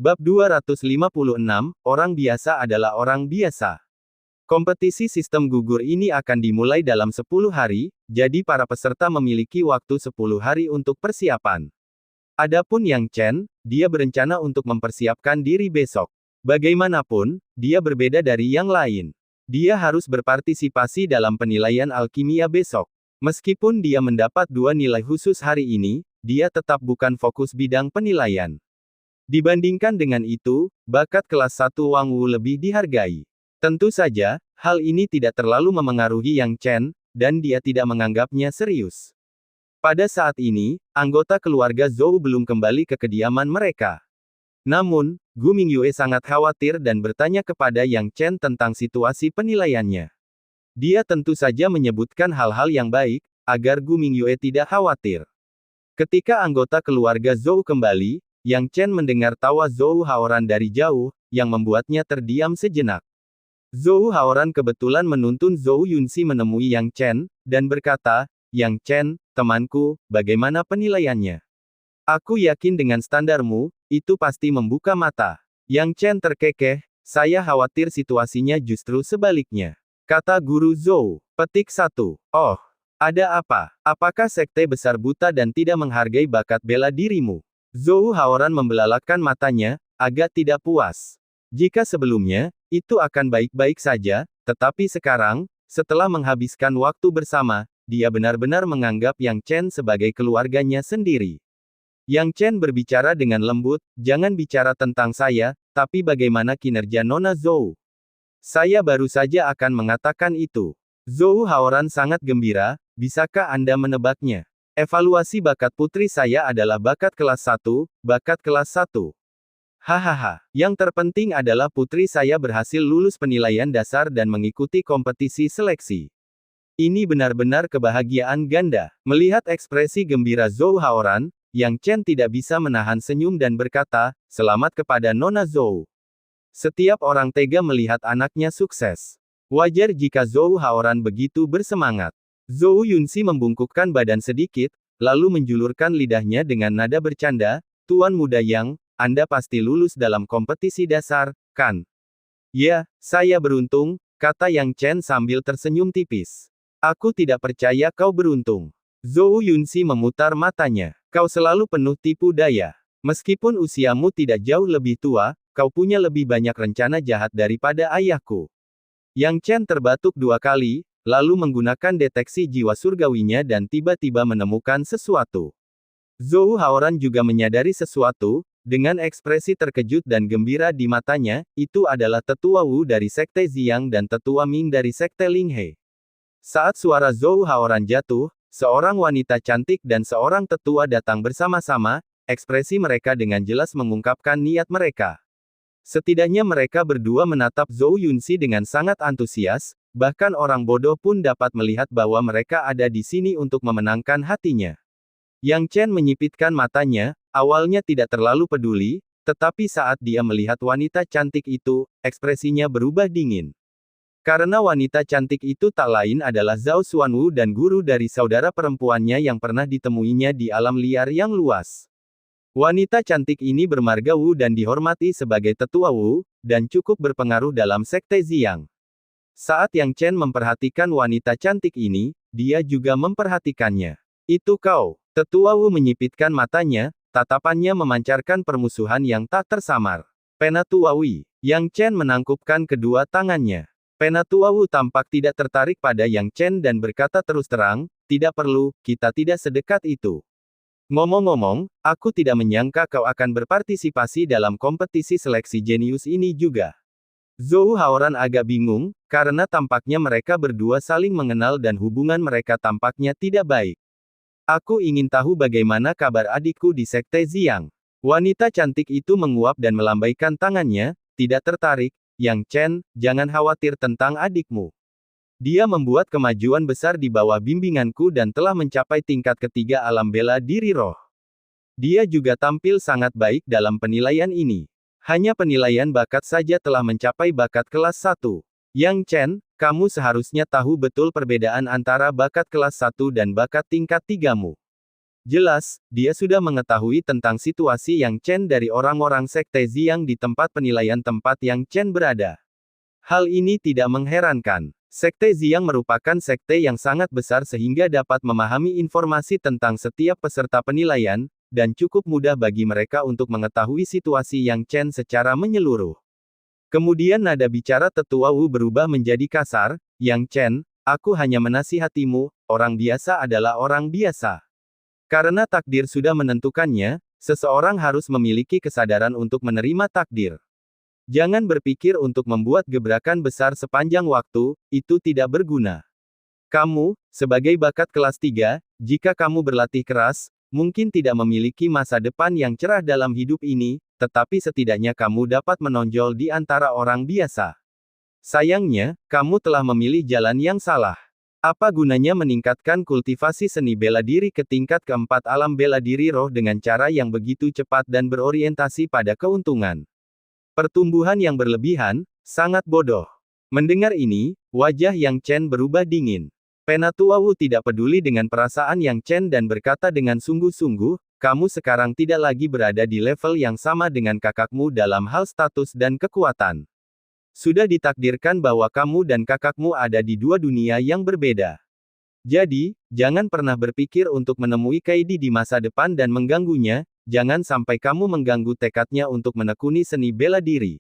Bab 256, Orang biasa adalah orang biasa. Kompetisi sistem gugur ini akan dimulai dalam 10 hari, jadi para peserta memiliki waktu 10 hari untuk persiapan. Adapun Yang Chen, dia berencana untuk mempersiapkan diri besok. Bagaimanapun, dia berbeda dari yang lain. Dia harus berpartisipasi dalam penilaian alkimia besok. Meskipun dia mendapat 2 nilai khusus hari ini, dia tetap bukan fokus bidang penilaian. Dibandingkan dengan itu, bakat kelas 1 Wang Wu lebih dihargai. Tentu saja, hal ini tidak terlalu memengaruhi Yang Chen, dan dia tidak menganggapnya serius. Pada saat ini, anggota keluarga Zhou belum kembali ke kediaman mereka. Namun, Gu Mingyue sangat khawatir dan bertanya kepada Yang Chen tentang situasi penilaiannya. Dia tentu saja menyebutkan hal-hal yang baik, agar Gu Mingyue tidak khawatir. Ketika anggota keluarga Zhou kembali, Yang Chen mendengar tawa Zhou Haoran dari jauh, yang membuatnya terdiam sejenak. Zhou Haoran kebetulan menuntun Zhou Yunxi menemui Yang Chen, dan berkata, "Yang Chen, temanku, bagaimana penilaiannya? Aku yakin dengan standarmu, itu pasti membuka mata." Yang Chen terkekeh, "Saya khawatir situasinya justru sebaliknya," kata Guru Zhou. Petik 1. Oh, ada apa? Apakah sekte besar buta dan tidak menghargai bakat bela dirimu? Zhou Haoran membelalakkan matanya, agak tidak puas. Jika sebelumnya, itu akan baik-baik saja, tetapi sekarang, setelah menghabiskan waktu bersama, dia benar-benar menganggap Yang Chen sebagai keluarganya sendiri. Yang Chen berbicara dengan lembut, "Jangan bicara tentang saya, tapi bagaimana kinerja Nona Zhou? Saya baru saja akan mengatakan itu." Zhou Haoran sangat gembira, "Bisakah Anda menebaknya? Evaluasi bakat putri saya adalah bakat kelas 1, bakat kelas 1. Hahaha. Yang terpenting adalah putri saya berhasil lulus penilaian dasar dan mengikuti kompetisi seleksi. Ini benar-benar kebahagiaan ganda." Melihat ekspresi gembira Zhou Haoran, Yang Chen tidak bisa menahan senyum dan berkata, "Selamat kepada Nona Zhou. Setiap orang tega melihat anaknya sukses. Wajar jika Zhou Haoran begitu bersemangat." Zhou Yunxi membungkukkan badan sedikit, lalu menjulurkan lidahnya dengan nada bercanda, "Tuan muda Yang, Anda pasti lulus dalam kompetisi dasar, kan?" "Ya, saya beruntung," kata Yang Chen sambil tersenyum tipis. "Aku tidak percaya kau beruntung." Zhou Yunxi memutar matanya. "Kau selalu penuh tipu daya. Meskipun usiamu tidak jauh lebih tua, kau punya lebih banyak rencana jahat daripada ayahku." Yang Chen terbatuk 2 kali, lalu menggunakan deteksi jiwa surgawinya dan tiba-tiba menemukan sesuatu. Zhou Haoran juga menyadari sesuatu, dengan ekspresi terkejut dan gembira di matanya, itu adalah tetua Wu dari Sekte Ziyang dan tetua Ming dari Sekte Linghe. Saat suara Zhou Haoran jatuh, seorang wanita cantik dan seorang tetua datang bersama-sama, ekspresi mereka dengan jelas mengungkapkan niat mereka. Setidaknya mereka berdua menatap Zhou Yunxi dengan sangat antusias, bahkan orang bodoh pun dapat melihat bahwa mereka ada di sini untuk memenangkan hatinya. Yang Chen menyipitkan matanya, awalnya tidak terlalu peduli, tetapi saat dia melihat wanita cantik itu, ekspresinya berubah dingin. Karena wanita cantik itu tak lain adalah Zhao Xuanwu dan guru dari saudara perempuannya yang pernah ditemuinya di alam liar yang luas. Wanita cantik ini bermarga Wu dan dihormati sebagai tetua Wu, dan cukup berpengaruh dalam Sekte Ziyang. Saat Yang Chen memperhatikan wanita cantik ini, dia juga memperhatikannya. "Itu kau." Tetua Wu menyipitkan matanya, tatapannya memancarkan permusuhan yang tak tersamar. "Penatua Wu." Yang Chen menangkupkan kedua tangannya. Penatua Wu tampak tidak tertarik pada Yang Chen dan berkata terus terang, "Tidak perlu, kita tidak sedekat itu. Ngomong-ngomong, aku tidak menyangka kau akan berpartisipasi dalam kompetisi seleksi jenius ini juga." Zhou Haoran agak bingung, karena tampaknya mereka berdua saling mengenal dan hubungan mereka tampaknya tidak baik. "Aku ingin tahu bagaimana kabar adikku di Sekte Ziyang." Wanita cantik itu menguap dan melambaikan tangannya, tidak tertarik. "Yang Chen, jangan khawatir tentang adikmu. Dia membuat kemajuan besar di bawah bimbinganku dan telah mencapai tingkat ketiga alam bela diri roh. Dia juga tampil sangat baik dalam penilaian ini. Hanya penilaian bakat saja telah mencapai bakat kelas 1. Yang Chen, kamu seharusnya tahu betul perbedaan antara bakat kelas 1 dan bakat tingkat 3-mu. Jelas, dia sudah mengetahui tentang situasi Yang Chen dari orang-orang Sekte Ziyang di tempat penilaian tempat Yang Chen berada. Hal ini tidak mengherankan. Sekte Ziyang merupakan sekte yang sangat besar sehingga dapat memahami informasi tentang setiap peserta penilaian, dan cukup mudah bagi mereka untuk mengetahui situasi Yang Chen secara menyeluruh. Kemudian nada bicara Tetua Wu berubah menjadi kasar, Yang Chen, aku hanya menasihatimu, orang biasa adalah orang biasa. Karena takdir sudah menentukannya, seseorang harus memiliki kesadaran untuk menerima takdir. Jangan berpikir untuk membuat gebrakan besar sepanjang waktu, itu tidak berguna. Kamu, sebagai bakat kelas 3, jika kamu berlatih keras, mungkin tidak memiliki masa depan yang cerah dalam hidup ini, tetapi setidaknya kamu dapat menonjol di antara orang biasa. Sayangnya, kamu telah memilih jalan yang salah. Apa gunanya meningkatkan kultivasi seni bela diri ke tingkat keempat alam bela diri roh dengan cara yang begitu cepat dan berorientasi pada keuntungan? Pertumbuhan yang berlebihan, sangat bodoh. Mendengar ini, wajah Yang Chen berubah dingin. Penatua Wu tidak peduli dengan perasaan Yang Chen dan berkata dengan sungguh-sungguh, kamu sekarang tidak lagi berada di level yang sama dengan kakakmu dalam hal status dan kekuatan. Sudah ditakdirkan bahwa kamu dan kakakmu ada di dua dunia yang berbeda. Jadi, jangan pernah berpikir untuk menemui Kaidi di masa depan dan mengganggunya, jangan sampai kamu mengganggu tekadnya untuk menekuni seni bela diri.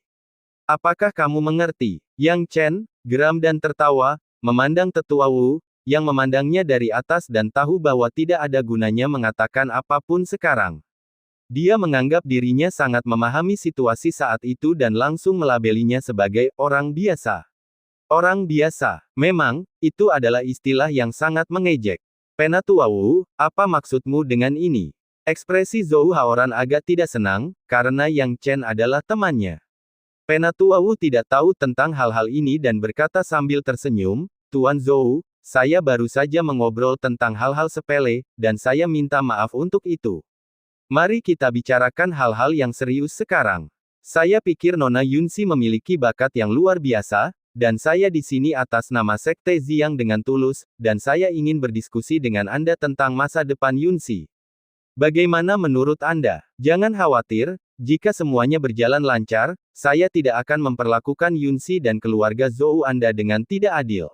Apakah kamu mengerti? Yang Chen, geram dan tertawa, memandang Tetua Wu, yang memandangnya dari atas dan tahu bahwa tidak ada gunanya mengatakan apapun sekarang. Dia menganggap dirinya sangat memahami situasi saat itu dan langsung melabelinya sebagai orang biasa. Orang biasa, memang, itu adalah istilah yang sangat mengejek. Penatua Wu, apa maksudmu dengan ini? Ekspresi Zhou Haoran agak tidak senang, karena Yang Chen adalah temannya. Penatua Wu tidak tahu tentang hal-hal ini dan berkata sambil tersenyum, Tuan Zhou, saya baru saja mengobrol tentang hal-hal sepele, dan saya minta maaf untuk itu. Mari kita bicarakan hal-hal yang serius sekarang. Saya pikir Nona Yunxi memiliki bakat yang luar biasa, dan saya di sini atas nama Sekte Ziyang dengan tulus, dan saya ingin berdiskusi dengan Anda tentang masa depan Yunxi. Bagaimana menurut Anda? Jangan khawatir, jika semuanya berjalan lancar, saya tidak akan memperlakukan Yunxi dan keluarga Zhou Anda dengan tidak adil.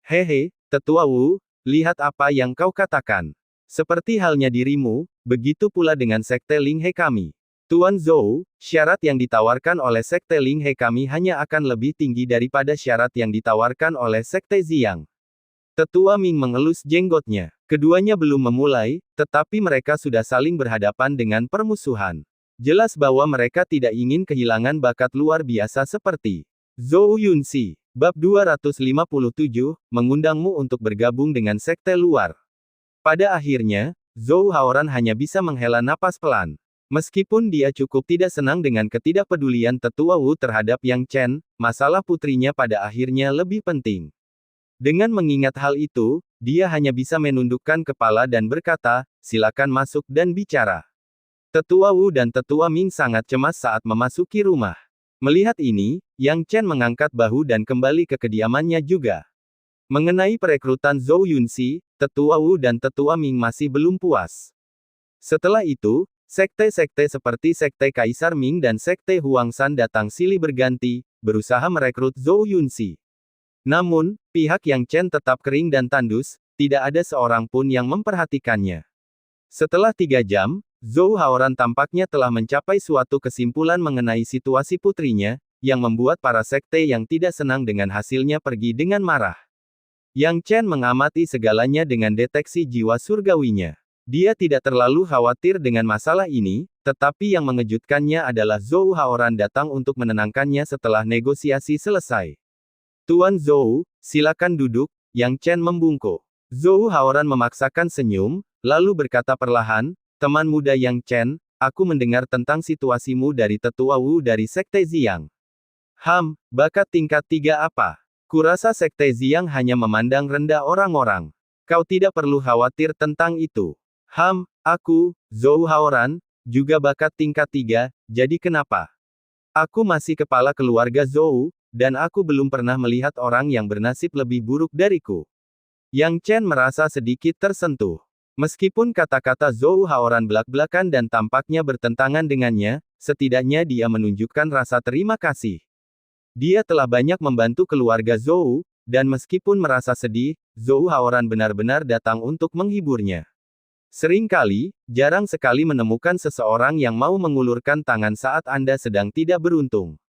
Hehe, Tetua Wu, lihat apa yang kau katakan. Seperti halnya dirimu, begitu pula dengan Sekte Ling He kami. Tuan Zhou, syarat yang ditawarkan oleh Sekte Ling He kami hanya akan lebih tinggi daripada syarat yang ditawarkan oleh Sekte Ziyang. Tetua Ming mengelus jenggotnya. Keduanya belum memulai, tetapi mereka sudah saling berhadapan dengan permusuhan. Jelas bahwa mereka tidak ingin kehilangan bakat luar biasa seperti Zhou Yunxi. Bab 257, mengundangmu untuk bergabung dengan sekte luar. Pada akhirnya, Zhou Haoran hanya bisa menghela napas pelan. Meskipun dia cukup tidak senang dengan ketidakpedulian Tetua Wu terhadap Yang Chen, masalah putrinya pada akhirnya lebih penting. Dengan mengingat hal itu, dia hanya bisa menundukkan kepala dan berkata, silakan masuk dan bicara. Tetua Wu dan Tetua Ming sangat cemas saat memasuki rumah. Melihat ini, Yang Chen mengangkat bahu dan kembali ke kediamannya juga. Mengenai perekrutan Zhou Yunxi, Tetua Wu dan Tetua Ming masih belum puas. Setelah itu, sekte-sekte seperti Sekte Kaisar Ming dan Sekte Huangshan datang silih berganti, berusaha merekrut Zhou Yunxi. Namun, pihak Yang Chen tetap kering dan tandus, tidak ada seorang pun yang memperhatikannya. Setelah 3 jam, Zhou Haoran tampaknya telah mencapai suatu kesimpulan mengenai situasi putrinya, yang membuat para sekte yang tidak senang dengan hasilnya pergi dengan marah. Yang Chen mengamati segalanya dengan deteksi jiwa surgawinya. Dia tidak terlalu khawatir dengan masalah ini, tetapi yang mengejutkannya adalah Zhou Haoran datang untuk menenangkannya setelah negosiasi selesai. Tuan Zhou, silakan duduk, Yang Chen membungkuk. Zhou Haoran memaksakan senyum, lalu berkata perlahan, teman muda Yang Chen, aku mendengar tentang situasimu dari Tetua Wu dari Sekte Ziyang. Bakat tingkat 3 apa? Kurasa Sekte Ziyang hanya memandang rendah orang-orang. Kau tidak perlu khawatir tentang itu. Aku, Zhou Haoran, juga bakat tingkat 3, jadi kenapa? Aku masih kepala keluarga Zhou, dan aku belum pernah melihat orang yang bernasib lebih buruk dariku. Yang Chen merasa sedikit tersentuh. Meskipun kata-kata Zhou Haoran belak-belakan dan tampaknya bertentangan dengannya, setidaknya dia menunjukkan rasa terima kasih. Dia telah banyak membantu keluarga Zhou, dan meskipun merasa sedih, Zhou Haoran benar-benar datang untuk menghiburnya. Seringkali, jarang sekali menemukan seseorang yang mau mengulurkan tangan saat Anda sedang tidak beruntung.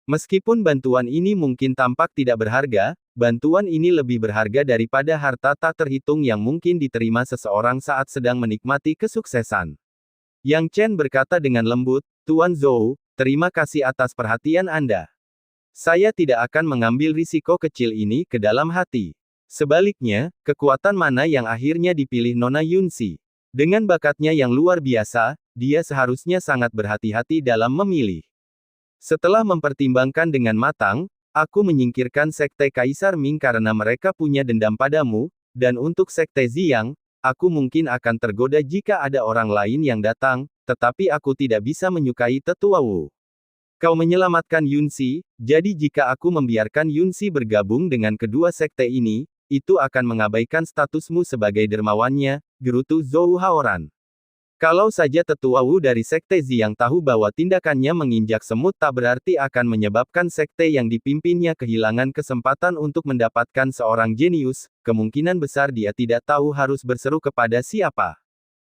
Meskipun bantuan ini mungkin tampak tidak berharga, bantuan ini lebih berharga daripada harta tak terhitung yang mungkin diterima seseorang saat sedang menikmati kesuksesan. Yang Chen berkata dengan lembut, "Tuan Zhou, terima kasih atas perhatian Anda. Saya tidak akan mengambil risiko kecil ini ke dalam hati." Sebaliknya, kekuatan mana yang akhirnya dipilih Nona Yunxi? Dengan bakatnya yang luar biasa, dia seharusnya sangat berhati-hati dalam memilih. Setelah mempertimbangkan dengan matang, aku menyingkirkan Sekte Kaisar Ming karena mereka punya dendam padamu, dan untuk Sekte Ziyang, aku mungkin akan tergoda jika ada orang lain yang datang, tetapi aku tidak bisa menyukai Tetua Wu. Kau menyelamatkan Yunxi, jadi jika aku membiarkan Yunxi bergabung dengan kedua sekte ini, itu akan mengabaikan statusmu sebagai dermawannya, gerutu Zhou Haoran. Kalau saja Tetua Wu dari Sekte Ziyang tahu bahwa tindakannya menginjak semut tak berarti akan menyebabkan sekte yang dipimpinnya kehilangan kesempatan untuk mendapatkan seorang jenius, kemungkinan besar dia tidak tahu harus berseru kepada siapa.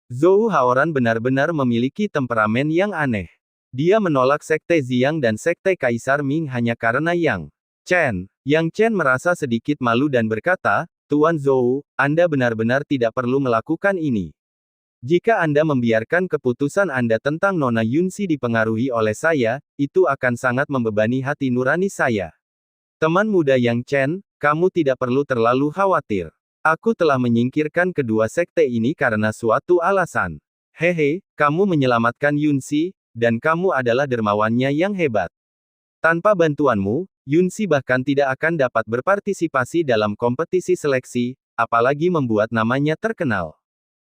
Zhou Haoran benar-benar memiliki temperamen yang aneh. Dia menolak Sekte Ziyang dan Sekte Kaisar Ming hanya karena Yang Chen. Yang Chen merasa sedikit malu dan berkata, "Tuan Zhou, Anda benar-benar tidak perlu melakukan ini. Jika Anda membiarkan keputusan Anda tentang Nona Yunxi dipengaruhi oleh saya, itu akan sangat membebani hati nurani saya. Teman muda Yang Chen, kamu tidak perlu terlalu khawatir. Aku telah menyingkirkan kedua sekte ini karena suatu alasan. Hehe, kamu menyelamatkan Yunxi, dan kamu adalah dermawannya yang hebat. Tanpa bantuanmu, Yunxi bahkan tidak akan dapat berpartisipasi dalam kompetisi seleksi, apalagi membuat namanya terkenal.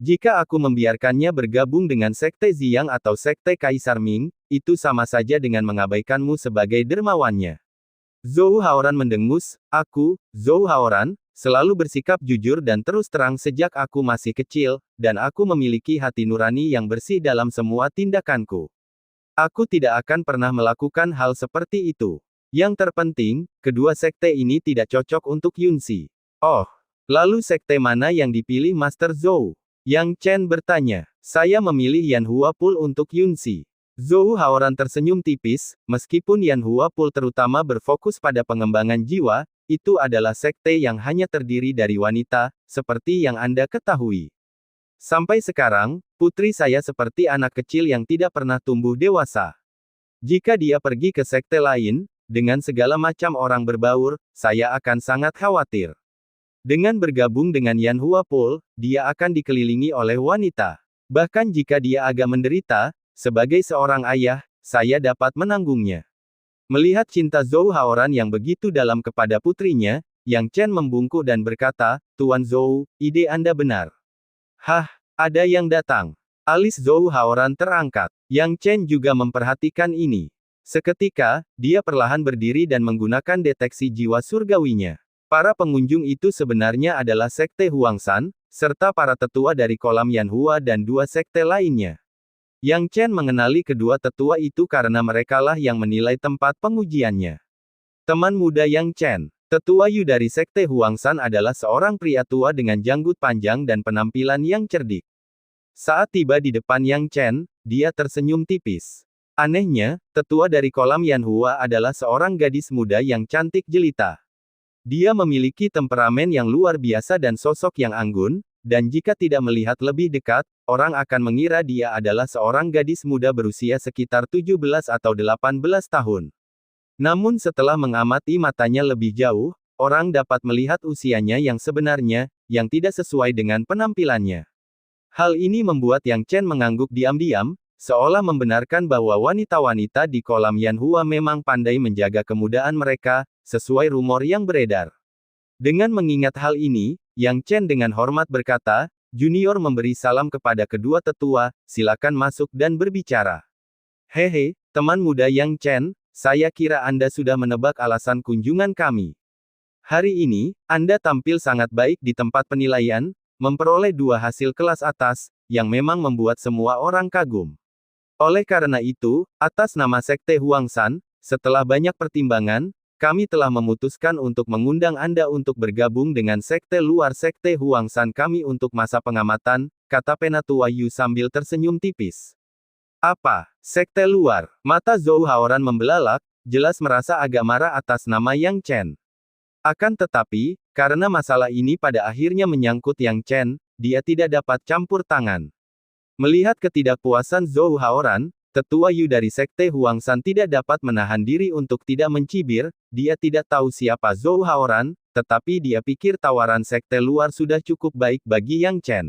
Jika aku membiarkannya bergabung dengan Sekte Ziyang atau Sekte Kaisar Ming, itu sama saja dengan mengabaikanmu sebagai dermawannya." Zhou Haoran mendengus, "Aku, Zhou Haoran, selalu bersikap jujur dan terus terang sejak aku masih kecil, dan aku memiliki hati nurani yang bersih dalam semua tindakanku. Aku tidak akan pernah melakukan hal seperti itu. Yang terpenting, kedua sekte ini tidak cocok untuk Yunxi." "Oh, lalu sekte mana yang dipilih Master Zhou?" Yang Chen bertanya. "Saya memilih Yan Huapul untuk Yunxi." Zhou Haoran tersenyum tipis, meskipun Yan Huapul terutama berfokus pada pengembangan jiwa, itu adalah sekte yang hanya terdiri dari wanita, seperti yang Anda ketahui. Sampai sekarang, putri saya seperti anak kecil yang tidak pernah tumbuh dewasa. Jika dia pergi ke sekte lain, dengan segala macam orang berbaur, saya akan sangat khawatir. Dengan bergabung dengan Yan Huapul, dia akan dikelilingi oleh wanita. Bahkan jika dia agak menderita, sebagai seorang ayah, saya dapat menanggungnya." Melihat cinta Zhou Haoran yang begitu dalam kepada putrinya, Yang Chen membungkuk dan berkata, "Tuan Zhou, ide Anda benar." "Hah, ada yang datang." Alis Zhou Haoran terangkat. Yang Chen juga memperhatikan ini. Seketika, dia perlahan berdiri dan menggunakan deteksi jiwa surgawinya. Para pengunjung itu sebenarnya adalah Sekte Huangshan, serta para tetua dari kolam Yanhua dan dua sekte lainnya. Yang Chen mengenali kedua tetua itu karena merekalah yang menilai tempat pengujiannya. Teman muda Yang Chen, Tetua Yu dari Sekte Huangshan adalah seorang pria tua dengan janggut panjang dan penampilan yang cerdik. Saat tiba di depan Yang Chen, dia tersenyum tipis. Anehnya, tetua dari kolam Yanhua adalah seorang gadis muda yang cantik jelita. Dia memiliki temperamen yang luar biasa dan sosok yang anggun, dan jika tidak melihat lebih dekat, orang akan mengira dia adalah seorang gadis muda berusia sekitar 17 atau 18 tahun. Namun setelah mengamati matanya lebih jauh, orang dapat melihat usianya yang sebenarnya, yang tidak sesuai dengan penampilannya. Hal ini membuat Yang Chen mengangguk diam-diam, seolah membenarkan bahwa wanita-wanita di kolam Yanhua memang pandai menjaga kemudaan mereka, sesuai rumor yang beredar. Dengan mengingat hal ini, Yang Chen dengan hormat berkata, "Junior memberi salam kepada kedua tetua, silakan masuk dan berbicara." "Hehe, teman muda Yang Chen, saya kira Anda sudah menebak alasan kunjungan kami. Hari ini, Anda tampil sangat baik di tempat penilaian, memperoleh 2 hasil kelas atas, yang memang membuat semua orang kagum. Oleh karena itu, atas nama Sekte Huangshan, setelah banyak pertimbangan, kami telah memutuskan untuk mengundang Anda untuk bergabung dengan sekte luar Sekte Huangshan kami untuk masa pengamatan, kata Penatua Yu sambil tersenyum tipis. Apa? Sekte luar? Mata Zhou Haoran membelalak, jelas merasa agak marah atas nama Yang Chen. Akan tetapi, karena masalah ini pada akhirnya menyangkut Yang Chen, dia tidak dapat campur tangan. Melihat ketidakpuasan Zhou Haoran, Tetua Yu dari Sekte Huangshan tidak dapat menahan diri untuk tidak mencibir, dia tidak tahu siapa Zhou Haoran, tetapi dia pikir tawaran sekte luar sudah cukup baik bagi Yang Chen.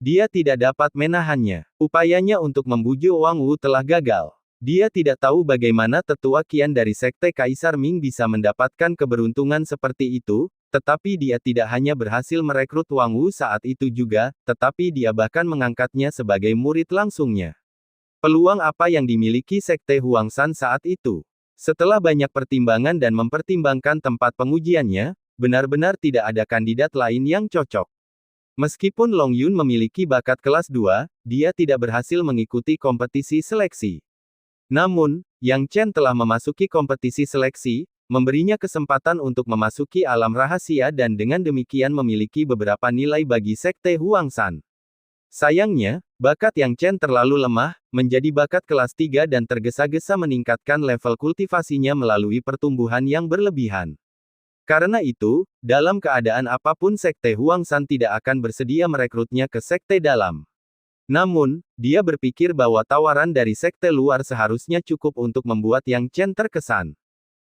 Dia tidak dapat menahannya. Upayanya untuk membujuk Wang Wu telah gagal. Dia tidak tahu bagaimana Tetua Qian dari Sekte Kaisar Ming bisa mendapatkan keberuntungan seperti itu, tetapi dia tidak hanya berhasil merekrut Wang Wu saat itu juga, tetapi dia bahkan mengangkatnya sebagai murid langsungnya. Peluang apa yang dimiliki Sekte Huangshan saat itu? Setelah banyak pertimbangan dan mempertimbangkan tempat pengujiannya, benar-benar tidak ada kandidat lain yang cocok. Meskipun Long Yun memiliki bakat kelas 2, dia tidak berhasil mengikuti kompetisi seleksi. Namun, Yang Chen telah memasuki kompetisi seleksi, memberinya kesempatan untuk memasuki alam rahasia dan dengan demikian memiliki beberapa nilai bagi Sekte Huangshan. Sayangnya, bakat Yang Chen terlalu lemah, menjadi bakat kelas 3 dan tergesa-gesa meningkatkan level kultivasinya melalui pertumbuhan yang berlebihan. Karena itu, dalam keadaan apapun Sekte Huangshan tidak akan bersedia merekrutnya ke sekte dalam. Namun, dia berpikir bahwa tawaran dari sekte luar seharusnya cukup untuk membuat Yang Chen terkesan.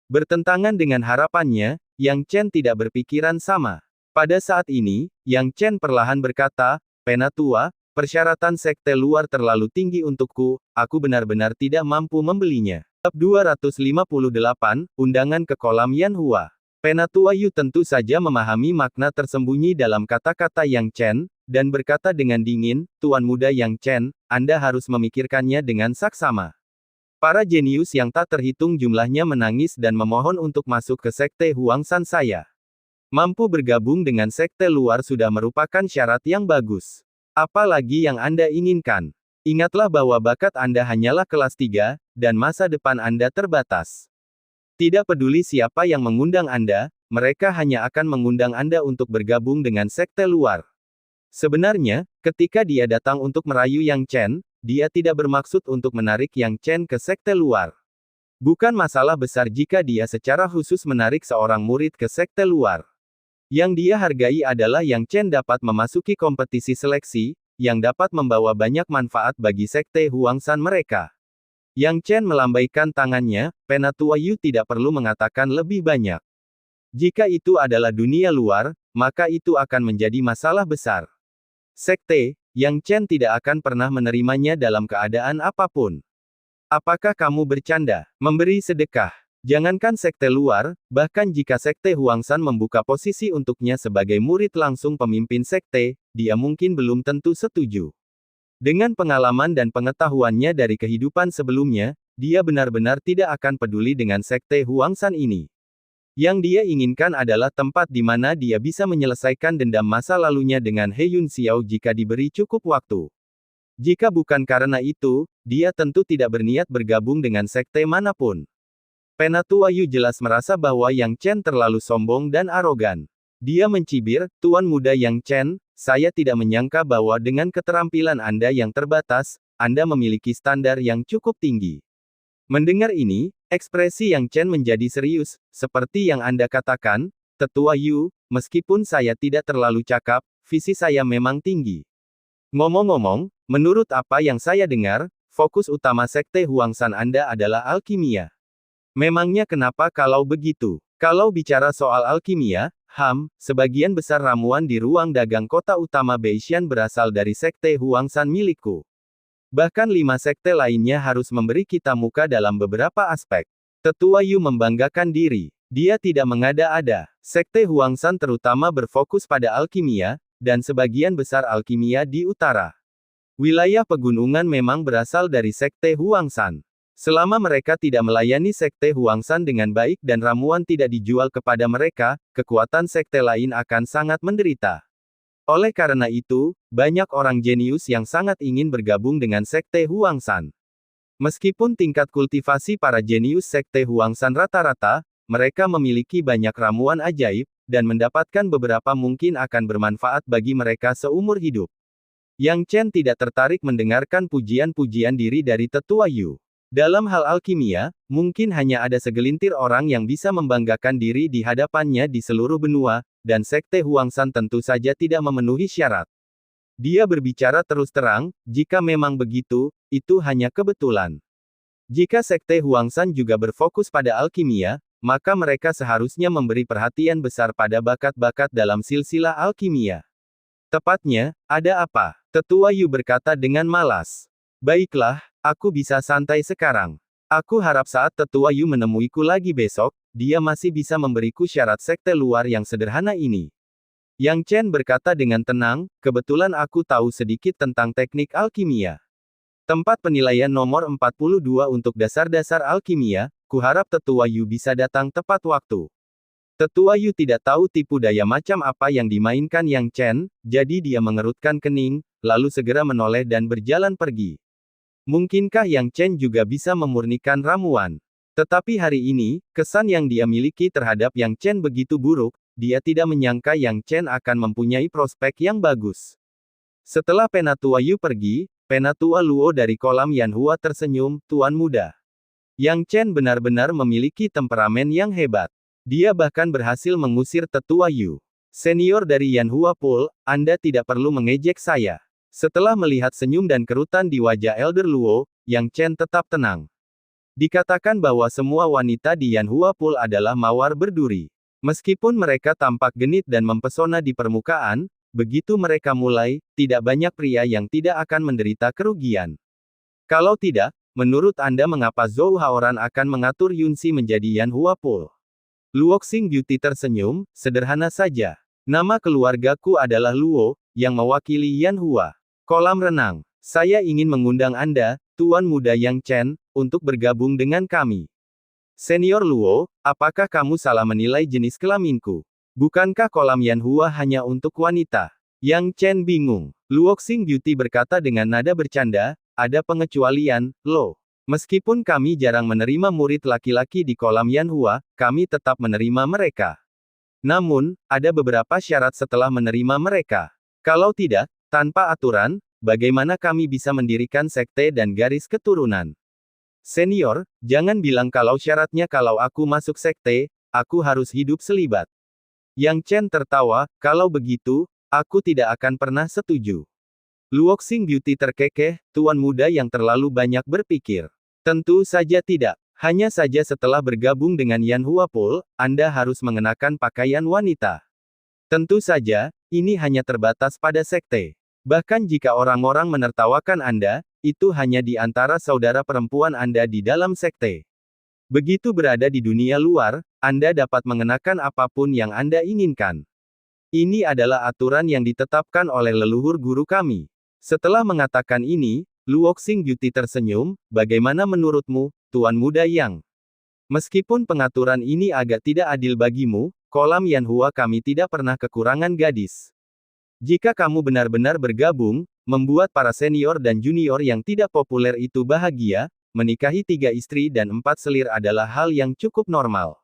Bertentangan dengan harapannya, Yang Chen tidak berpikiran sama. Pada saat ini, Yang Chen perlahan berkata, Penatua, persyaratan sekte luar terlalu tinggi untukku, aku benar-benar tidak mampu membelinya. Bab 258, Undangan ke Kolam Yanhua. Penatua Yu tentu saja memahami makna tersembunyi dalam kata-kata Yang Chen, dan berkata dengan dingin, Tuan Muda Yang Chen, Anda harus memikirkannya dengan saksama. Para jenius yang tak terhitung jumlahnya menangis dan memohon untuk masuk ke sekte Huangshan saya. Mampu bergabung dengan sekte luar sudah merupakan syarat yang bagus. Apalagi yang Anda inginkan? Ingatlah bahwa bakat Anda hanyalah kelas 3, dan masa depan Anda terbatas. Tidak peduli siapa yang mengundang Anda, mereka hanya akan mengundang Anda untuk bergabung dengan sekte luar. Sebenarnya, ketika dia datang untuk merayu Yang Chen, dia tidak bermaksud untuk menarik Yang Chen ke sekte luar. Bukan masalah besar jika dia secara khusus menarik seorang murid ke sekte luar. Yang dia hargai adalah Yang Chen dapat memasuki kompetisi seleksi, yang dapat membawa banyak manfaat bagi sekte Huangshan mereka. Yang Chen melambaikan tangannya, Penatua Yu tidak perlu mengatakan lebih banyak. Jika itu adalah dunia luar, maka itu akan menjadi masalah besar. Sekte, Yang Chen tidak akan pernah menerimanya dalam keadaan apapun. Apakah kamu bercanda? Memberi sedekah? Jangankan sekte luar, bahkan jika sekte Huangshan membuka posisi untuknya sebagai murid langsung pemimpin sekte, dia mungkin belum tentu setuju. Dengan pengalaman dan pengetahuannya dari kehidupan sebelumnya, dia benar-benar tidak akan peduli dengan sekte Huangshan ini. Yang dia inginkan adalah tempat di mana dia bisa menyelesaikan dendam masa lalunya dengan He Yun Xiao jika diberi cukup waktu. Jika bukan karena itu, dia tentu tidak berniat bergabung dengan sekte manapun. Penatua Yu jelas merasa bahwa Yang Chen terlalu sombong dan arogan. Dia mencibir, Tuan Muda Yang Chen, saya tidak menyangka bahwa dengan keterampilan Anda yang terbatas, Anda memiliki standar yang cukup tinggi. Mendengar ini, ekspresi Yang Chen menjadi serius, seperti yang Anda katakan, Tetua Yu, meskipun saya tidak terlalu cakap, visi saya memang tinggi. Ngomong-ngomong, menurut apa yang saya dengar, fokus utama sekte Huangshan Anda adalah alkimia. Memangnya kenapa kalau begitu? Kalau bicara soal alkimia, sebagian besar ramuan di ruang dagang kota utama Beishan berasal dari sekte Huangshan milikku. Bahkan 5 sekte lainnya harus memberi kita muka dalam beberapa aspek. Tetua Yu membanggakan diri. Dia tidak mengada-ada. Sekte Huangshan terutama berfokus pada alkimia, dan sebagian besar alkimia di utara. Wilayah pegunungan memang berasal dari sekte Huangshan. Selama mereka tidak melayani sekte Huangshan dengan baik dan ramuan tidak dijual kepada mereka, kekuatan sekte lain akan sangat menderita. Oleh karena itu, banyak orang jenius yang sangat ingin bergabung dengan Sekte Huangshan. Meskipun tingkat kultivasi para jenius Sekte Huangshan rata-rata, mereka memiliki banyak ramuan ajaib, dan mendapatkan beberapa mungkin akan bermanfaat bagi mereka seumur hidup. Yang Chen tidak tertarik mendengarkan pujian-pujian diri dari Tetua Yu. Dalam hal alkimia, mungkin hanya ada segelintir orang yang bisa membanggakan diri di hadapannya di seluruh benua, dan Sekte Huangshan tentu saja tidak memenuhi syarat. Dia berbicara terus terang, jika memang begitu, itu hanya kebetulan. Jika Sekte Huangshan juga berfokus pada alkimia, maka mereka seharusnya memberi perhatian besar pada bakat-bakat dalam silsilah alkimia. Tepatnya, ada apa? Tetua Yu berkata dengan malas. Baiklah, aku bisa santai sekarang. Aku harap saat Tetua Yu menemuiku lagi besok, dia masih bisa memberiku syarat sekte luar yang sederhana ini. Yang Chen berkata dengan tenang, kebetulan aku tahu sedikit tentang teknik alkimia. Tempat penilaian nomor 42 untuk dasar-dasar alkimia, kuharap Tetua Yu bisa datang tepat waktu. Tetua Yu tidak tahu tipu daya macam apa yang dimainkan Yang Chen, jadi dia mengerutkan kening, lalu segera menoleh dan berjalan pergi. Mungkinkah Yang Chen juga bisa memurnikan ramuan? Tetapi hari ini, kesan yang dia miliki terhadap Yang Chen begitu buruk, dia tidak menyangka Yang Chen akan mempunyai prospek yang bagus. Setelah Penatua Yu pergi, Penatua Luo dari kolam Yanhua tersenyum, Tuan Muda. Yang Chen benar-benar memiliki temperamen yang hebat. Dia bahkan berhasil mengusir Tetua Yu. Senior dari Yanhua Pool, Anda tidak perlu mengejek saya. Setelah melihat senyum dan kerutan di wajah Elder Luo, Yang Chen tetap tenang. Dikatakan bahwa semua wanita di Yanhua Pool adalah mawar berduri. Meskipun mereka tampak genit dan mempesona di permukaan, begitu mereka mulai, tidak banyak pria yang tidak akan menderita kerugian. Kalau tidak, menurut Anda mengapa Zhou Haoran akan mengatur Yunxi menjadi Yanhua Pool? Luoxing Beauty tersenyum, sederhana saja. Nama keluargaku adalah Luo, yang mewakili Yanhua. Kolam renang. Saya ingin mengundang Anda, Tuan Muda Yang Chen, untuk bergabung dengan kami. Senior Luo, apakah kamu salah menilai jenis kelaminku? Bukankah kolam Yanhua hanya untuk wanita? Yang Chen bingung. Luoxing Beauty berkata dengan nada bercanda, ada pengecualian, Lo. Meskipun kami jarang menerima murid laki-laki di kolam Yanhua, kami tetap menerima mereka. Namun, ada beberapa syarat setelah menerima mereka. Kalau tidak, tanpa aturan, bagaimana kami bisa mendirikan sekte dan garis keturunan? Senior, jangan bilang kalau syaratnya kalau aku masuk sekte, aku harus hidup selibat. Yang Chen tertawa, kalau begitu, aku tidak akan pernah setuju. Luoxing Beauty terkekeh, Tuan Muda yang terlalu banyak berpikir. Tentu saja tidak. Hanya saja setelah bergabung dengan Yanhua Pool, Anda harus mengenakan pakaian wanita. Tentu saja, ini hanya terbatas pada sekte. Bahkan jika orang-orang menertawakan Anda, itu hanya di antara saudara perempuan Anda di dalam sekte. Begitu berada di dunia luar, Anda dapat mengenakan apapun yang Anda inginkan. Ini adalah aturan yang ditetapkan oleh leluhur guru kami. Setelah mengatakan ini, Luoxing Beauty tersenyum, bagaimana menurutmu, Tuan Muda Yang? Meskipun pengaturan ini agak tidak adil bagimu, kolam Yanhua kami tidak pernah kekurangan gadis. Jika kamu benar-benar bergabung, membuat para senior dan junior yang tidak populer itu bahagia, menikahi 3 istri dan 4 selir adalah hal yang cukup normal.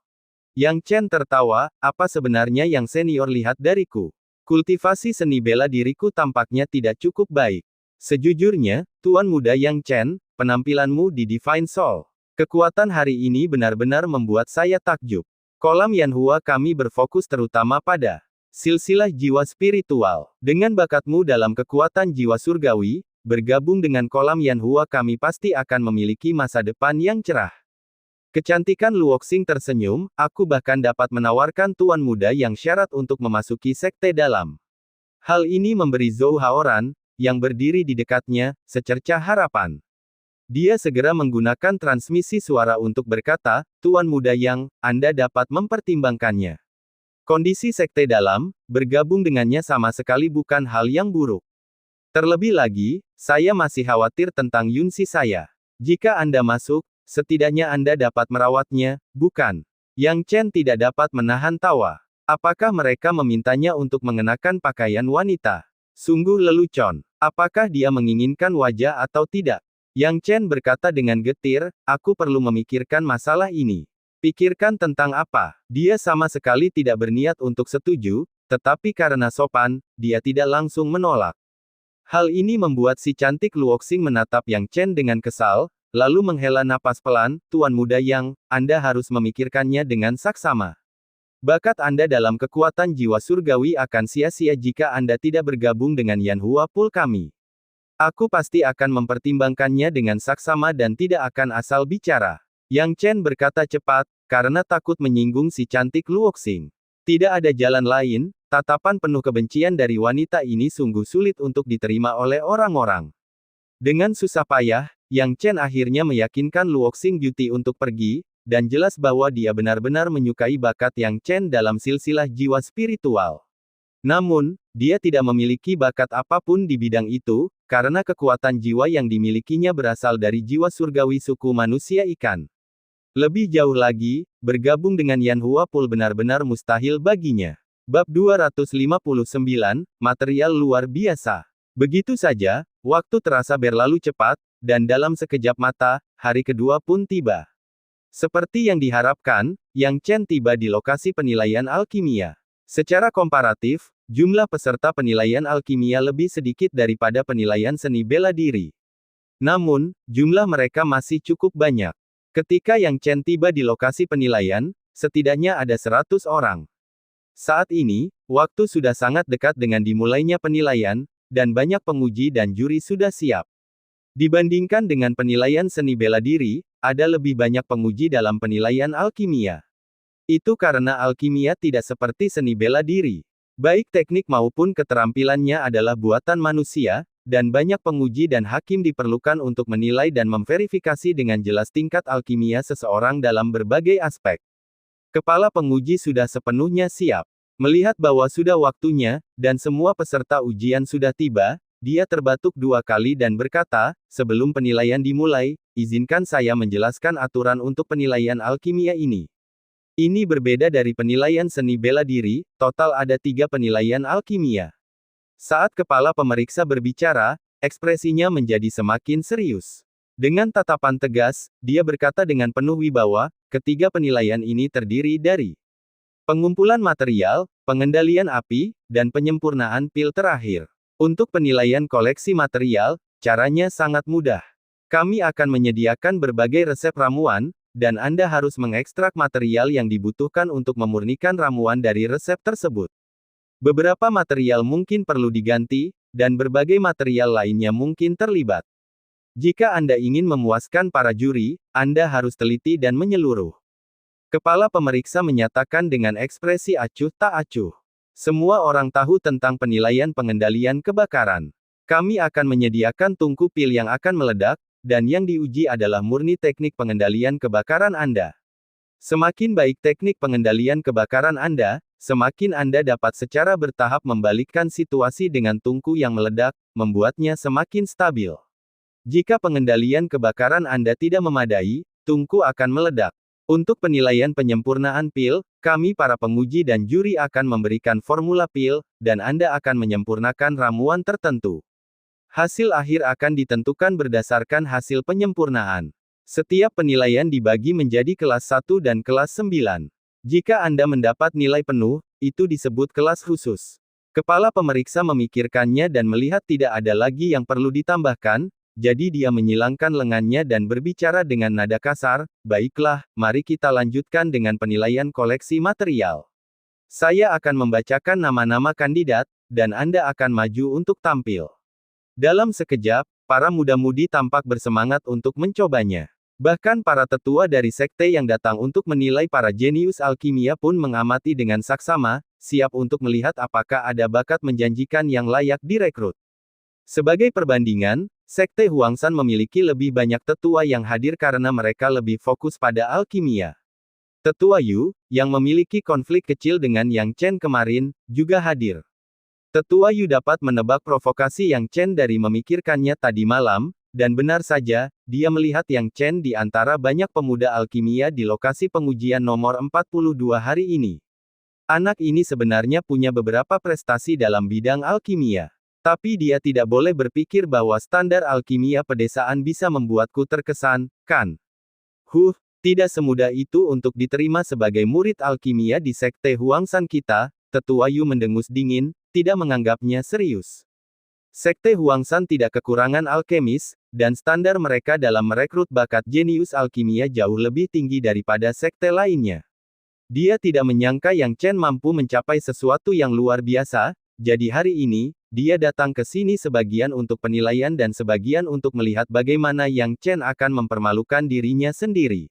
Yang Chen tertawa, apa sebenarnya yang senior lihat dariku? Kultivasi seni bela diriku tampaknya tidak cukup baik. Sejujurnya, Tuan Muda Yang Chen, penampilanmu di Divine Soul. Kekuatan hari ini benar-benar membuat saya takjub. Kolam Yanhua kami berfokus terutama pada silsilah jiwa spiritual. Dengan bakatmu dalam kekuatan jiwa surgawi, bergabung dengan kolam Yanhua kami pasti akan memiliki masa depan yang cerah. Kecantikan Luoxing tersenyum, aku bahkan dapat menawarkan Tuan Muda Yang syarat untuk memasuki sekte dalam. Hal ini memberi Zhou Haoran, yang berdiri di dekatnya, secercah harapan. Dia segera menggunakan transmisi suara untuk berkata, Tuan Muda Yang, Anda dapat mempertimbangkannya. Kondisi sekte dalam, bergabung dengannya sama sekali bukan hal yang buruk. Terlebih lagi, saya masih khawatir tentang Yunxi saya. Jika Anda masuk, setidaknya Anda dapat merawatnya, bukan? Yang Chen tidak dapat menahan tawa. Apakah mereka memintanya untuk mengenakan pakaian wanita? Sungguh lelucon. Apakah dia menginginkan wajah atau tidak? Yang Chen berkata dengan getir, aku perlu memikirkan masalah ini. Pikirkan tentang apa? Dia sama sekali tidak berniat untuk setuju, tetapi karena sopan, dia tidak langsung menolak. Hal ini membuat si cantik Luoxing menatap Yang Chen dengan kesal, lalu menghela napas pelan, Tuan muda Yang, Anda harus memikirkannya dengan saksama. Bakat Anda dalam kekuatan jiwa surgawi akan sia-sia jika Anda tidak bergabung dengan Yanhua Pool kami. Aku pasti akan mempertimbangkannya dengan saksama dan tidak akan asal bicara. Yang Chen berkata cepat, karena takut menyinggung si cantik Luoxing. Tidak ada jalan lain, tatapan penuh kebencian dari wanita ini sungguh sulit untuk diterima oleh orang-orang. Dengan susah payah, Yang Chen akhirnya meyakinkan Luoxing Beauty untuk pergi, dan jelas bahwa dia benar-benar menyukai bakat Yang Chen dalam silsilah jiwa spiritual. Namun, dia tidak memiliki bakat apapun di bidang itu, karena kekuatan jiwa yang dimilikinya berasal dari jiwa surgawi suku manusia ikan. Lebih jauh lagi, bergabung dengan Yanhua Pool benar-benar mustahil baginya. Bab 259, Material Luar Biasa. Begitu saja, waktu terasa berlalu cepat, dan dalam sekejap mata, hari kedua pun tiba. Seperti yang diharapkan, Yang Chen tiba di lokasi penilaian alkimia. Secara komparatif, jumlah peserta penilaian alkimia lebih sedikit daripada penilaian seni bela diri. Namun, jumlah mereka masih cukup banyak. Ketika Yang Chen tiba di lokasi penilaian, setidaknya ada 100 orang. Saat ini, waktu sudah sangat dekat dengan dimulainya penilaian, dan banyak penguji dan juri sudah siap. Dibandingkan dengan penilaian seni bela diri, ada lebih banyak penguji dalam penilaian alkimia. Itu karena alkimia tidak seperti seni bela diri. Baik teknik maupun keterampilannya adalah buatan manusia, dan banyak penguji dan hakim diperlukan untuk menilai dan memverifikasi dengan jelas tingkat alkimia seseorang dalam berbagai aspek. Kepala penguji sudah sepenuhnya siap. Melihat bahwa sudah waktunya, dan semua peserta ujian sudah tiba, dia terbatuk 2 kali dan berkata, sebelum penilaian dimulai, izinkan saya menjelaskan aturan untuk penilaian alkimia ini. Ini berbeda dari penilaian seni bela diri, total ada 3 penilaian alkimia. Saat kepala pemeriksa berbicara, ekspresinya menjadi semakin serius. Dengan tatapan tegas, dia berkata dengan penuh wibawa, ketiga penilaian ini terdiri dari pengumpulan material, pengendalian api, dan penyempurnaan pil terakhir. Untuk penilaian koleksi material, caranya sangat mudah. Kami akan menyediakan berbagai resep ramuan, dan Anda harus mengekstrak material yang dibutuhkan untuk memurnikan ramuan dari resep tersebut. Beberapa material mungkin perlu diganti, dan berbagai material lainnya mungkin terlibat. Jika Anda ingin memuaskan para juri, Anda harus teliti dan menyeluruh. Kepala pemeriksa menyatakan dengan ekspresi acuh tak acuh. Semua orang tahu tentang penilaian pengendalian kebakaran. Kami akan menyediakan tungku pil yang akan meledak, dan yang diuji adalah murni teknik pengendalian kebakaran Anda. Semakin baik teknik pengendalian kebakaran Anda, semakin Anda dapat secara bertahap membalikkan situasi dengan tungku yang meledak, membuatnya semakin stabil. Jika pengendalian kebakaran Anda tidak memadai, tungku akan meledak. Untuk penilaian penyempurnaan pil, kami para penguji dan juri akan memberikan formula pil, dan Anda akan menyempurnakan ramuan tertentu. Hasil akhir akan ditentukan berdasarkan hasil penyempurnaan. Setiap penilaian dibagi menjadi kelas 1 dan kelas 9. Jika Anda mendapat nilai penuh, itu disebut kelas khusus. Kepala pemeriksa memikirkannya dan melihat tidak ada lagi yang perlu ditambahkan, jadi dia menyilangkan lengannya dan berbicara dengan nada kasar, baiklah, mari kita lanjutkan dengan penilaian koleksi material. Saya akan membacakan nama-nama kandidat, dan Anda akan maju untuk tampil. Dalam sekejap, para muda-mudi tampak bersemangat untuk mencobanya. Bahkan para tetua dari sekte yang datang untuk menilai para jenius alkimia pun mengamati dengan saksama, siap untuk melihat apakah ada bakat menjanjikan yang layak direkrut. Sebagai perbandingan, Sekte Huangsan memiliki lebih banyak tetua yang hadir karena mereka lebih fokus pada alkimia. Tetua Yu, yang memiliki konflik kecil dengan Yang Chen kemarin, juga hadir. Tetua Yu dapat menebak provokasi Yang Chen dari memikirkannya tadi malam, dan benar saja, dia melihat Yang Chen di antara banyak pemuda alkimia di lokasi pengujian nomor 42 hari ini. Anak ini sebenarnya punya beberapa prestasi dalam bidang alkimia. Tapi dia tidak boleh berpikir bahwa standar alkimia pedesaan bisa membuatku terkesan, kan? Tidak semudah itu untuk diterima sebagai murid alkimia di Sekte Huangshan kita, Tetua Yu mendengus dingin, tidak menganggapnya serius. Sekte Huangshan tidak kekurangan alkemis, dan standar mereka dalam merekrut bakat jenius alkimia jauh lebih tinggi daripada sekte lainnya. Dia tidak menyangka Yang Chen mampu mencapai sesuatu yang luar biasa, jadi hari ini, dia datang ke sini sebagian untuk penilaian dan sebagian untuk melihat bagaimana Yang Chen akan mempermalukan dirinya sendiri.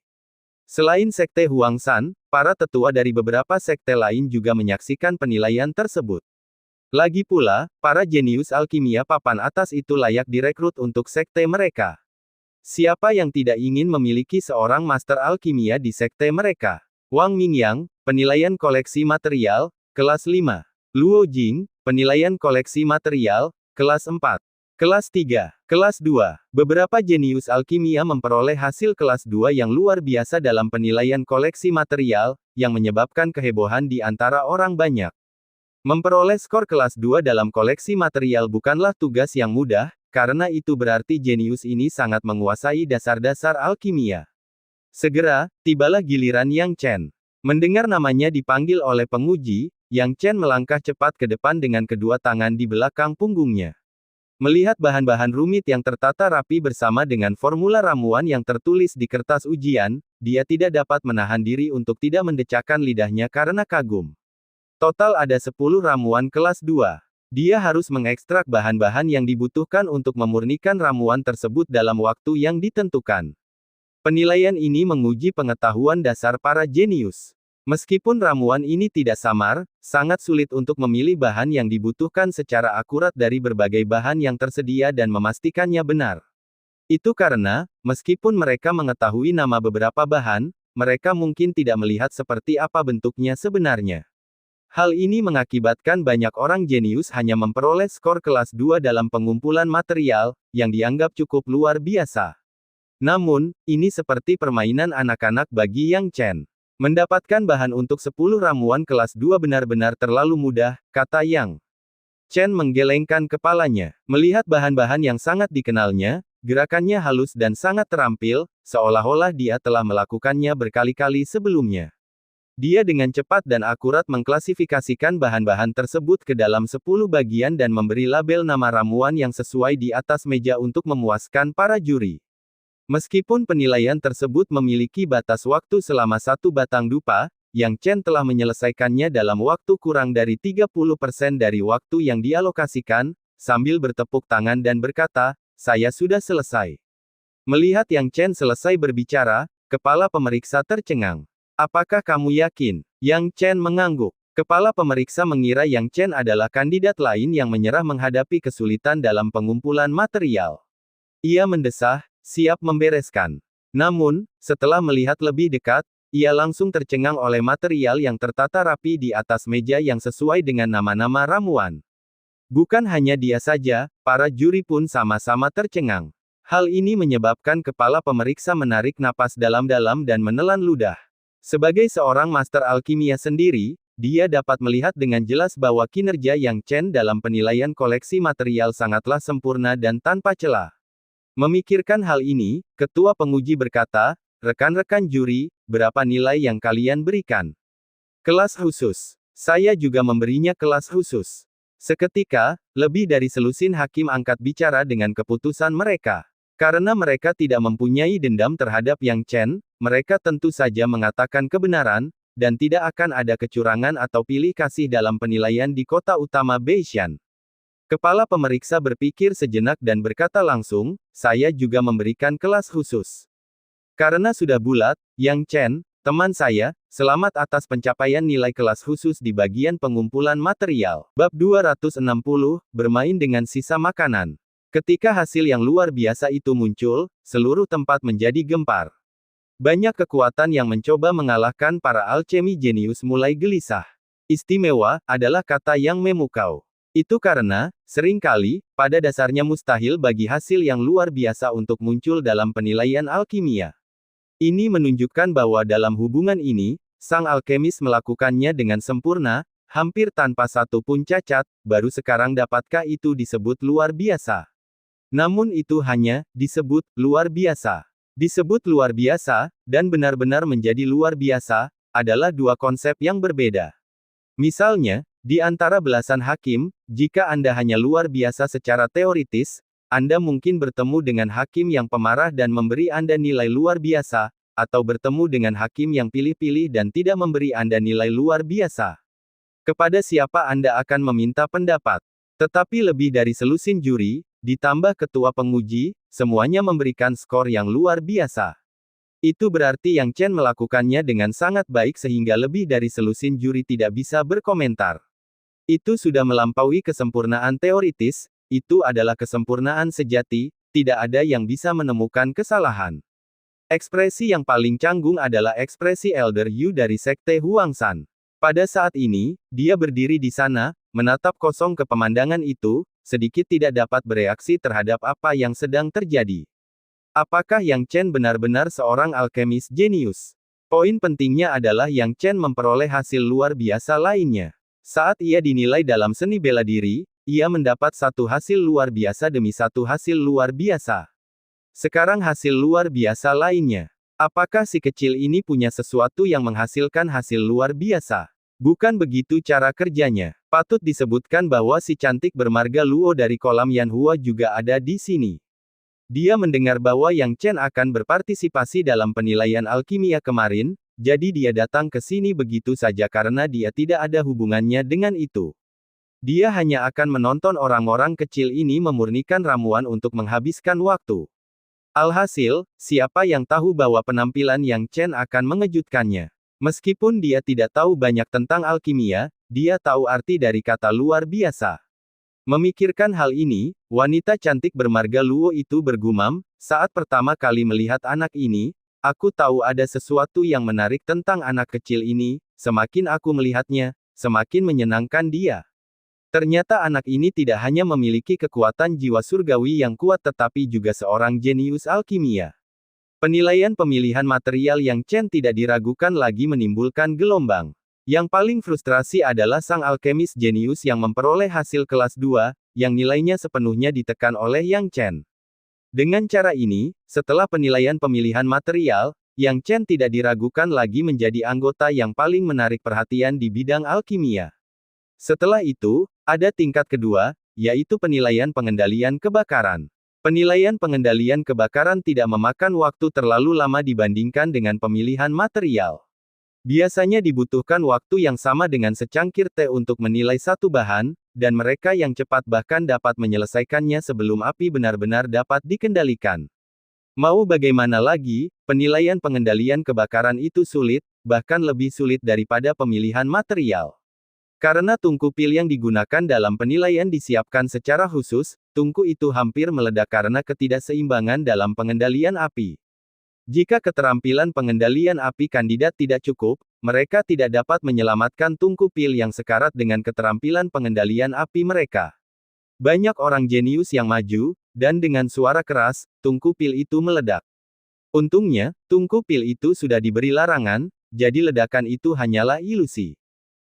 Selain Sekte Huangshan, para tetua dari beberapa sekte lain juga menyaksikan penilaian tersebut. Lagi pula, para jenius alkimia papan atas itu layak direkrut untuk sekte mereka. Siapa yang tidak ingin memiliki seorang master alkimia di sekte mereka? Wang Mingyang, penilaian koleksi material, kelas 5. Luo Jing, penilaian koleksi material, kelas 4. Kelas 3. Kelas 2. Beberapa jenius alkimia memperoleh hasil kelas 2 yang luar biasa dalam penilaian koleksi material, yang menyebabkan kehebohan di antara orang banyak. Memperoleh skor kelas 2 dalam koleksi material bukanlah tugas yang mudah, karena itu berarti jenius ini sangat menguasai dasar-dasar alkimia. Segera, tibalah giliran Yang Chen. Mendengar namanya dipanggil oleh penguji, Yang Chen melangkah cepat ke depan dengan kedua tangan di belakang punggungnya. Melihat bahan-bahan rumit yang tertata rapi bersama dengan formula ramuan yang tertulis di kertas ujian, dia tidak dapat menahan diri untuk tidak mendecakkan lidahnya karena kagum. Total ada 10 ramuan kelas 2. Dia harus mengekstrak bahan-bahan yang dibutuhkan untuk memurnikan ramuan tersebut dalam waktu yang ditentukan. Penilaian ini menguji pengetahuan dasar para jenius. Meskipun ramuan ini tidak samar, sangat sulit untuk memilih bahan yang dibutuhkan secara akurat dari berbagai bahan yang tersedia dan memastikannya benar. Itu karena, meskipun mereka mengetahui nama beberapa bahan, mereka mungkin tidak melihat seperti apa bentuknya sebenarnya. Hal ini mengakibatkan banyak orang jenius hanya memperoleh skor kelas 2 dalam pengumpulan material, yang dianggap cukup luar biasa. Namun, ini seperti permainan anak-anak bagi Yang Chen. Mendapatkan bahan untuk 10 ramuan kelas 2 benar-benar terlalu mudah, kata Yang Chen menggelengkan kepalanya. Melihat bahan-bahan yang sangat dikenalnya, gerakannya halus dan sangat terampil, seolah-olah dia telah melakukannya berkali-kali sebelumnya. Dia dengan cepat dan akurat mengklasifikasikan bahan-bahan tersebut ke dalam 10 bagian dan memberi label nama ramuan yang sesuai di atas meja untuk memuaskan para juri. Meskipun penilaian tersebut memiliki batas waktu selama 1 batang dupa, Yang Chen telah menyelesaikannya dalam waktu kurang dari 30% dari waktu yang dialokasikan, sambil bertepuk tangan dan berkata, "Saya sudah selesai." Melihat Yang Chen selesai berbicara, kepala pemeriksa tercengang. "Apakah kamu yakin?" Yang Chen mengangguk. Kepala pemeriksa mengira Yang Chen adalah kandidat lain yang menyerah menghadapi kesulitan dalam pengumpulan material. Ia mendesah, siap membereskan. Namun, setelah melihat lebih dekat, ia langsung tercengang oleh material yang tertata rapi di atas meja yang sesuai dengan nama-nama ramuan. Bukan hanya dia saja, para juri pun sama-sama tercengang. Hal ini menyebabkan kepala pemeriksa menarik napas dalam-dalam dan menelan ludah. Sebagai seorang master alkimia sendiri, dia dapat melihat dengan jelas bahwa kinerja Yang Chen dalam penilaian koleksi material sangatlah sempurna dan tanpa celah. Memikirkan hal ini, ketua penguji berkata, "Rekan-rekan juri, berapa nilai yang kalian berikan?" "Kelas khusus. Saya juga memberinya kelas khusus." Seketika, lebih dari selusin hakim angkat bicara dengan keputusan mereka. Karena mereka tidak mempunyai dendam terhadap Yang Chen, mereka tentu saja mengatakan kebenaran, dan tidak akan ada kecurangan atau pilih kasih dalam penilaian di kota utama Beishan. Kepala pemeriksa berpikir sejenak dan berkata langsung, "Saya juga memberikan kelas khusus." Karena sudah bulat, Yang Chen, teman saya, selamat atas pencapaian nilai kelas khusus di bagian pengumpulan material. Bab 260, bermain dengan sisa makanan. Ketika hasil yang luar biasa itu muncul, seluruh tempat menjadi gempar. Banyak kekuatan yang mencoba mengalahkan para alchemi jenius mulai gelisah. Istimewa, adalah kata yang memukau. Itu karena, seringkali, pada dasarnya mustahil bagi hasil yang luar biasa untuk muncul dalam penilaian alkimia. Ini menunjukkan bahwa dalam hubungan ini, sang alkemis melakukannya dengan sempurna, hampir tanpa satu pun cacat, baru sekarang dapatkah itu disebut luar biasa? Namun itu hanya disebut luar biasa. Disebut luar biasa, dan benar-benar menjadi luar biasa, adalah dua konsep yang berbeda. Misalnya, di antara belasan hakim, jika Anda hanya luar biasa secara teoritis, Anda mungkin bertemu dengan hakim yang pemarah dan memberi Anda nilai luar biasa, atau bertemu dengan hakim yang pilih-pilih dan tidak memberi Anda nilai luar biasa. Kepada siapa Anda akan meminta pendapat? Tetapi lebih dari selusin juri, ditambah ketua penguji, semuanya memberikan skor yang luar biasa. Itu berarti Yang Chen melakukannya dengan sangat baik sehingga lebih dari selusin juri tidak bisa berkomentar. Itu sudah melampaui kesempurnaan teoritis, itu adalah kesempurnaan sejati, tidak ada yang bisa menemukan kesalahan. Ekspresi yang paling canggung adalah ekspresi Elder Yu dari Sekte Huangshan. Pada saat ini, dia berdiri di sana, menatap kosong ke pemandangan itu, sedikit tidak dapat bereaksi terhadap apa yang sedang terjadi. Apakah Yang Chen benar-benar seorang alkemis jenius? Poin pentingnya adalah Yang Chen memperoleh hasil luar biasa lainnya. Saat ia dinilai dalam seni bela diri, ia mendapat satu hasil luar biasa demi satu hasil luar biasa. Sekarang hasil luar biasa lainnya. Apakah si kecil ini punya sesuatu yang menghasilkan hasil luar biasa? Bukan begitu cara kerjanya. Patut disebutkan bahwa si cantik bermarga Luo dari kolam Yanhua juga ada di sini. Dia mendengar bahwa Yang Chen akan berpartisipasi dalam penilaian alkimia kemarin, jadi dia datang ke sini begitu saja karena dia tidak ada hubungannya dengan itu. Dia hanya akan menonton orang-orang kecil ini memurnikan ramuan untuk menghabiskan waktu. Alhasil, siapa yang tahu bahwa penampilan Yang Chen akan mengejutkannya? Meskipun dia tidak tahu banyak tentang alkimia, dia tahu arti dari kata luar biasa. Memikirkan hal ini, wanita cantik bermarga Luo itu bergumam, saat pertama kali melihat anak ini, aku tahu ada sesuatu yang menarik tentang anak kecil ini, semakin aku melihatnya, semakin menyenangkan dia. Ternyata anak ini tidak hanya memiliki kekuatan jiwa surgawi yang kuat tetapi juga seorang jenius alkimia. Penilaian pemilihan material Yang Chen tidak diragukan lagi menimbulkan gelombang. Yang paling frustrasi adalah sang alkemis jenius yang memperoleh hasil kelas 2, yang nilainya sepenuhnya ditekan oleh Yang Chen. Dengan cara ini, setelah penilaian pemilihan material, Yang Chen tidak diragukan lagi menjadi anggota yang paling menarik perhatian di bidang alkimia. Setelah itu, ada tingkat kedua, yaitu penilaian pengendalian kebakaran. Penilaian pengendalian kebakaran tidak memakan waktu terlalu lama dibandingkan dengan pemilihan material. Biasanya dibutuhkan waktu yang sama dengan secangkir teh untuk menilai satu bahan, dan mereka yang cepat bahkan dapat menyelesaikannya sebelum api benar-benar dapat dikendalikan. Mau bagaimana lagi, penilaian pengendalian kebakaran itu sulit, bahkan lebih sulit daripada pemilihan material. Karena tungku pil yang digunakan dalam penilaian disiapkan secara khusus, tungku itu hampir meledak karena ketidakseimbangan dalam pengendalian api. Jika keterampilan pengendalian api kandidat tidak cukup, mereka tidak dapat menyelamatkan tungku pil yang sekarat dengan keterampilan pengendalian api mereka. Banyak orang jenius yang maju, dan dengan suara keras, tungku pil itu meledak. Untungnya, tungku pil itu sudah diberi larangan, jadi ledakan itu hanyalah ilusi.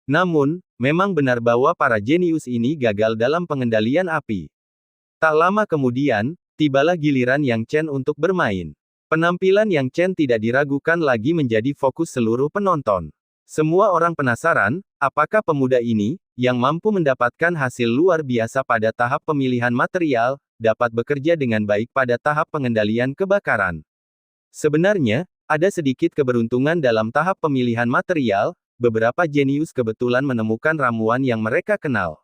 Namun, memang benar bahwa para jenius ini gagal dalam pengendalian api. Tak lama kemudian, tibalah giliran Yang Chen untuk bermain. Penampilan Yang Chen tidak diragukan lagi menjadi fokus seluruh penonton. Semua orang penasaran, apakah pemuda ini, yang mampu mendapatkan hasil luar biasa pada tahap pemilihan material, dapat bekerja dengan baik pada tahap pengendalian kebakaran. Sebenarnya, ada sedikit keberuntungan dalam tahap pemilihan material, beberapa jenius kebetulan menemukan ramuan yang mereka kenal.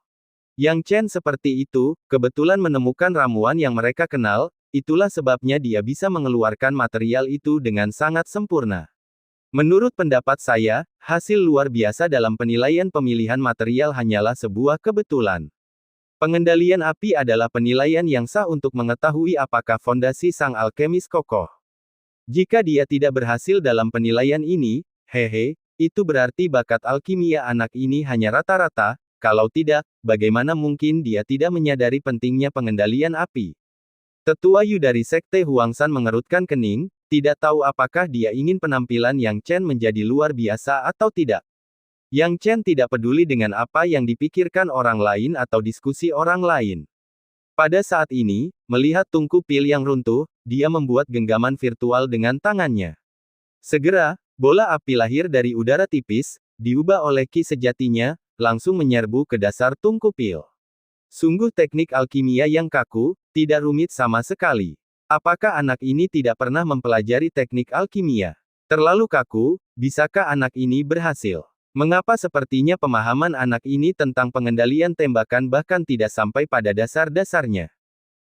Yang Chen seperti itu, kebetulan menemukan ramuan yang mereka kenal, itulah sebabnya dia bisa mengeluarkan material itu dengan sangat sempurna. Menurut pendapat saya, hasil luar biasa dalam penilaian pemilihan material hanyalah sebuah kebetulan. Pengendalian api adalah penilaian yang sah untuk mengetahui apakah fondasi sang alkemis kokoh. Jika dia tidak berhasil dalam penilaian ini, itu berarti bakat alkimia anak ini hanya rata-rata, kalau tidak, bagaimana mungkin dia tidak menyadari pentingnya pengendalian api? Tetua Yu dari Sekte Huangshan mengerutkan kening, tidak tahu apakah dia ingin penampilan Yang Chen menjadi luar biasa atau tidak. Yang Chen tidak peduli dengan apa yang dipikirkan orang lain atau diskusi orang lain. Pada saat ini, melihat Tunku Pil yang runtuh, dia membuat genggaman virtual dengan tangannya. Segera, bola api lahir dari udara tipis, diubah oleh ki sejatinya, langsung menyerbu ke dasar Tunku Pil. Sungguh teknik alkimia yang kaku, tidak rumit sama sekali. Apakah anak ini tidak pernah mempelajari teknik alkimia? Terlalu kaku, bisakah anak ini berhasil? Mengapa sepertinya pemahaman anak ini tentang pengendalian tembakan bahkan tidak sampai pada dasar-dasarnya?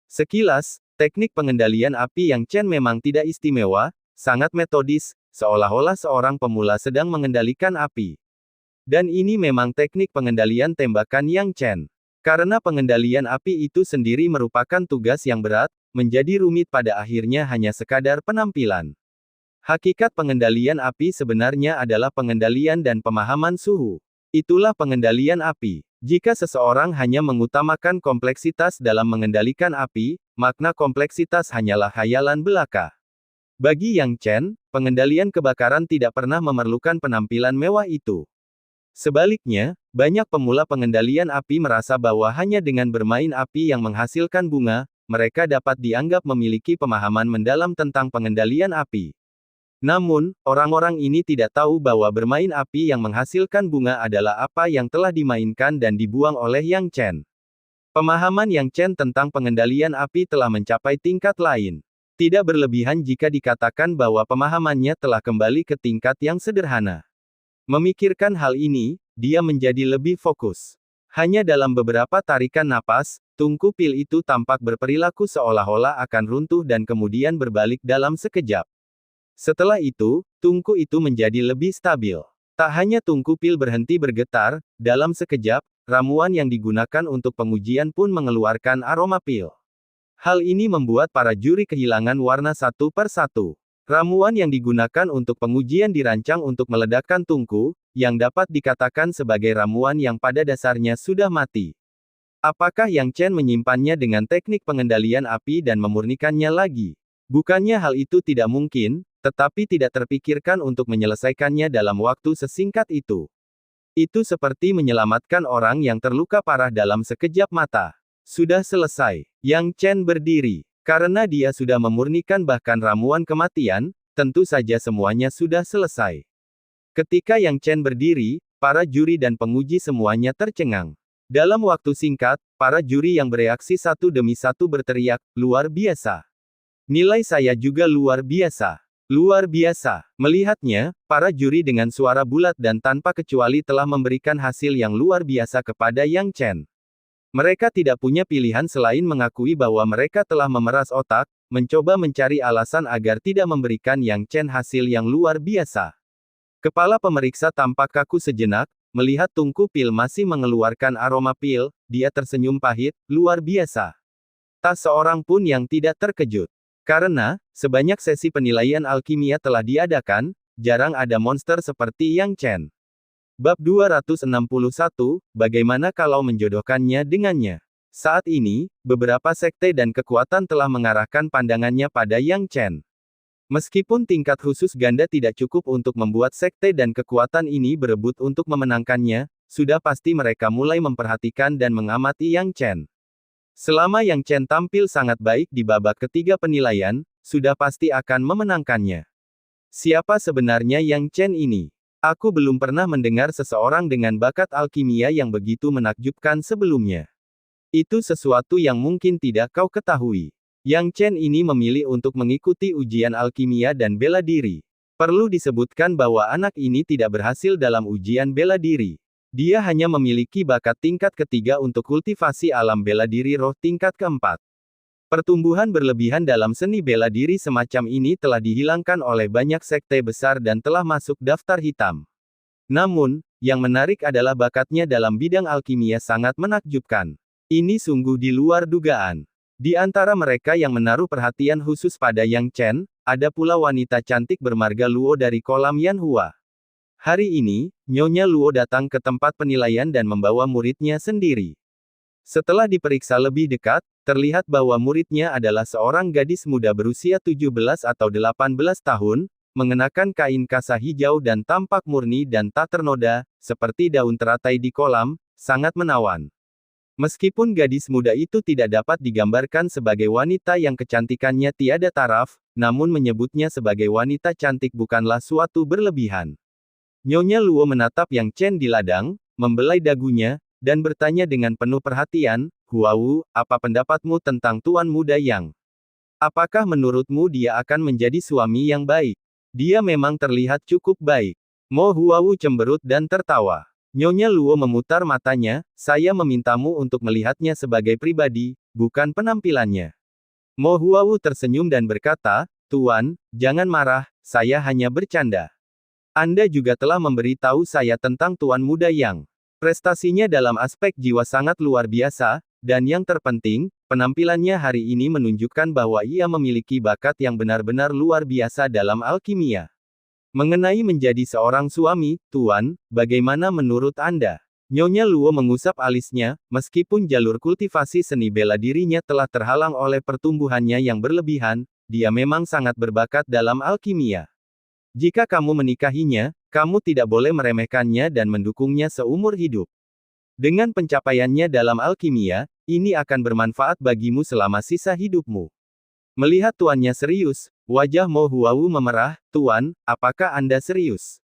Sekilas, teknik pengendalian api Yang Chen memang tidak istimewa, sangat metodis, seolah-olah seorang pemula sedang mengendalikan api. Dan ini memang teknik pengendalian tembakan Yang Chen. Karena pengendalian api itu sendiri merupakan tugas yang berat, menjadi rumit pada akhirnya hanya sekadar penampilan. Hakikat pengendalian api sebenarnya adalah pengendalian dan pemahaman suhu. Itulah pengendalian api. Jika seseorang hanya mengutamakan kompleksitas dalam mengendalikan api, makna kompleksitas hanyalah khayalan belaka. Bagi Yang Chen, pengendalian kebakaran tidak pernah memerlukan penampilan mewah itu. Sebaliknya, banyak pemula pengendalian api merasa bahwa hanya dengan bermain api yang menghasilkan bunga, mereka dapat dianggap memiliki pemahaman mendalam tentang pengendalian api. Namun, orang-orang ini tidak tahu bahwa bermain api yang menghasilkan bunga adalah apa yang telah dimainkan dan dibuang oleh Yang Chen. Pemahaman Yang Chen tentang pengendalian api telah mencapai tingkat lain. Tidak berlebihan jika dikatakan bahwa pemahamannya telah kembali ke tingkat yang sederhana. Memikirkan hal ini, dia menjadi lebih fokus. Hanya dalam beberapa tarikan napas, Tunku Pil itu tampak berperilaku seolah-olah akan runtuh dan kemudian berbalik dalam sekejap. Setelah itu, tungku itu menjadi lebih stabil. Tak hanya Tunku Pil berhenti bergetar, dalam sekejap, ramuan yang digunakan untuk pengujian pun mengeluarkan aroma pil. Hal ini membuat para juri kehilangan warna satu per satu. Ramuan yang digunakan untuk pengujian dirancang untuk meledakkan tungku, yang dapat dikatakan sebagai ramuan yang pada dasarnya sudah mati. Apakah Yang Chen menyimpannya dengan teknik pengendalian api dan memurnikannya lagi? Bukannya hal itu tidak mungkin, tetapi tidak terpikirkan untuk menyelesaikannya dalam waktu sesingkat itu. Itu seperti menyelamatkan orang yang terluka parah dalam sekejap mata. Sudah selesai. Yang Chen berdiri. Karena dia sudah memurnikan bahkan ramuan kematian, tentu saja semuanya sudah selesai. Ketika Yang Chen berdiri, para juri dan penguji semuanya tercengang. Dalam waktu singkat, para juri yang bereaksi satu demi satu berteriak, "Luar biasa! Nilai saya juga luar biasa! Luar biasa!" Melihatnya, para juri dengan suara bulat dan tanpa kecuali telah memberikan hasil yang luar biasa kepada Yang Chen. Mereka tidak punya pilihan selain mengakui bahwa mereka telah memeras otak, mencoba mencari alasan agar tidak memberikan Yang Chen hasil yang luar biasa. Kepala pemeriksa tampak kaku sejenak, melihat Tunku Pil masih mengeluarkan aroma pil, dia tersenyum pahit, luar biasa. Tak seorang pun yang tidak terkejut. Karena, sebanyak sesi penilaian alkimia telah diadakan, jarang ada monster seperti Yang Chen. Bab 261, bagaimana kalau menjodohkannya dengannya? Saat ini, beberapa sekte dan kekuatan telah mengarahkan pandangannya pada Yang Chen. Meskipun tingkat khusus ganda tidak cukup untuk membuat sekte dan kekuatan ini berebut untuk memenangkannya, sudah pasti mereka mulai memperhatikan dan mengamati Yang Chen. Selama Yang Chen tampil sangat baik di babak ketiga penilaian, sudah pasti akan memenangkannya. Siapa sebenarnya Yang Chen ini? Aku belum pernah mendengar seseorang dengan bakat alkimia yang begitu menakjubkan sebelumnya. Itu sesuatu yang mungkin tidak kau ketahui. Yang Chen ini memilih untuk mengikuti ujian alkimia dan bela diri. Perlu disebutkan bahwa anak ini tidak berhasil dalam ujian bela diri. Dia hanya memiliki bakat tingkat ketiga untuk kultivasi alam bela diri roh tingkat keempat. Pertumbuhan berlebihan dalam seni bela diri semacam ini telah dihilangkan oleh banyak sekte besar dan telah masuk daftar hitam. Namun, yang menarik adalah bakatnya dalam bidang alkimia sangat menakjubkan. Ini sungguh di luar dugaan. Di antara mereka yang menaruh perhatian khusus pada Yang Chen, ada pula wanita cantik bermarga Luo dari kolam Yanhua. Hari ini, Nyonya Luo datang ke tempat penilaian dan membawa muridnya sendiri. Setelah diperiksa lebih dekat, terlihat bahwa muridnya adalah seorang gadis muda berusia 17 atau 18 tahun, mengenakan kain kasa hijau dan tampak murni dan tak ternoda, seperti daun teratai di kolam, sangat menawan. Meskipun gadis muda itu tidak dapat digambarkan sebagai wanita yang kecantikannya tiada taraf, namun menyebutnya sebagai wanita cantik bukanlah suatu berlebihan. Nyonya Luo menatap Yang Chen di ladang, membelai dagunya, dan bertanya dengan penuh perhatian, "Huawu, apa pendapatmu tentang tuan muda Yang? Apakah menurutmu dia akan menjadi suami yang baik? Dia memang terlihat cukup baik." Mo Huawu cemberut dan tertawa. Nyonya Luo memutar matanya, "Saya memintamu untuk melihatnya sebagai pribadi, bukan penampilannya." Mo Huawu tersenyum dan berkata, "Tuan, jangan marah, saya hanya bercanda. Anda juga telah memberitahu saya tentang tuan muda Yang. Prestasinya dalam aspek jiwa sangat luar biasa, dan yang terpenting, penampilannya hari ini menunjukkan bahwa ia memiliki bakat yang benar-benar luar biasa dalam alkimia. Mengenai menjadi seorang suami, Tuan, bagaimana menurut Anda?" Nyonya Luo mengusap alisnya, meskipun jalur kultivasi seni bela dirinya telah terhalang oleh pertumbuhannya yang berlebihan, dia memang sangat berbakat dalam alkimia. Jika kamu menikahinya, kamu tidak boleh meremehkannya dan mendukungnya seumur hidup. Dengan pencapaiannya dalam alkimia, ini akan bermanfaat bagimu selama sisa hidupmu. Melihat tuannya serius, wajah Mo Huawu memerah. "Tuan, apakah Anda serius?"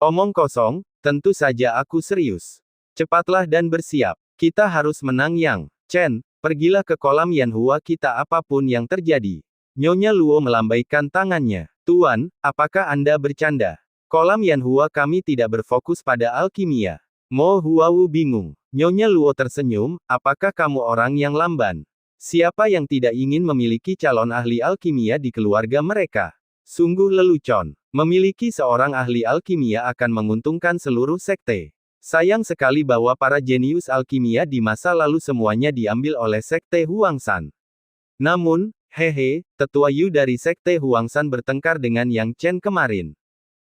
"Omong kosong, tentu saja aku serius. Cepatlah dan bersiap. Kita harus menang Yang Chen, pergilah ke kolam Yanhua kita apapun yang terjadi." Nyonya Luo melambaikan tangannya. "Tuan, apakah Anda bercanda? Kolam Yanhua kami tidak berfokus pada alkimia." Mo Huawu bingung. Nyonya Luo tersenyum, "Apakah kamu orang yang lamban? Siapa yang tidak ingin memiliki calon ahli alkimia di keluarga mereka? Sungguh lelucon. Memiliki seorang ahli alkimia akan menguntungkan seluruh sekte. Sayang sekali bahwa para jenius alkimia di masa lalu semuanya diambil oleh sekte Huangshan. Namun, hehe, tetua Yu dari sekte Huangshan bertengkar dengan Yang Chen kemarin.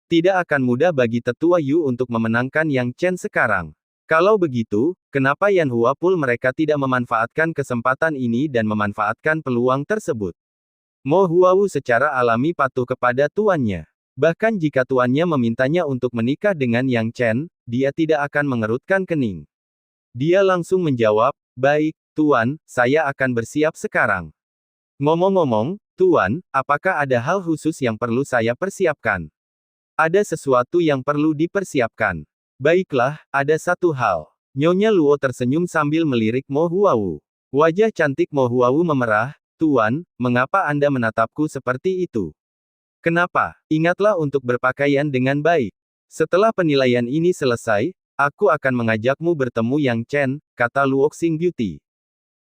Tidak akan mudah bagi tetua Yu untuk memenangkan Yang Chen sekarang. Kalau begitu, kenapa Yanhua Pool mereka tidak memanfaatkan kesempatan ini dan memanfaatkan peluang tersebut?" Mo Huawu secara alami patuh kepada tuannya. Bahkan jika tuannya memintanya untuk menikah dengan Yang Chen, dia tidak akan mengerutkan kening. Dia langsung menjawab, "Baik, Tuan, saya akan bersiap sekarang." "Ngomong-ngomong, Tuan, apakah ada hal khusus yang perlu saya persiapkan?" "Ada sesuatu yang perlu dipersiapkan. Baiklah, ada satu hal." Nyonya Luo tersenyum sambil melirik Mo Huawu. Wajah cantik Mo Huawu memerah. "Tuan, mengapa Anda menatapku seperti itu? Kenapa? Ingatlah untuk berpakaian dengan baik. Setelah penilaian ini selesai, aku akan mengajakmu bertemu Yang Chen," kata Luoxing Beauty.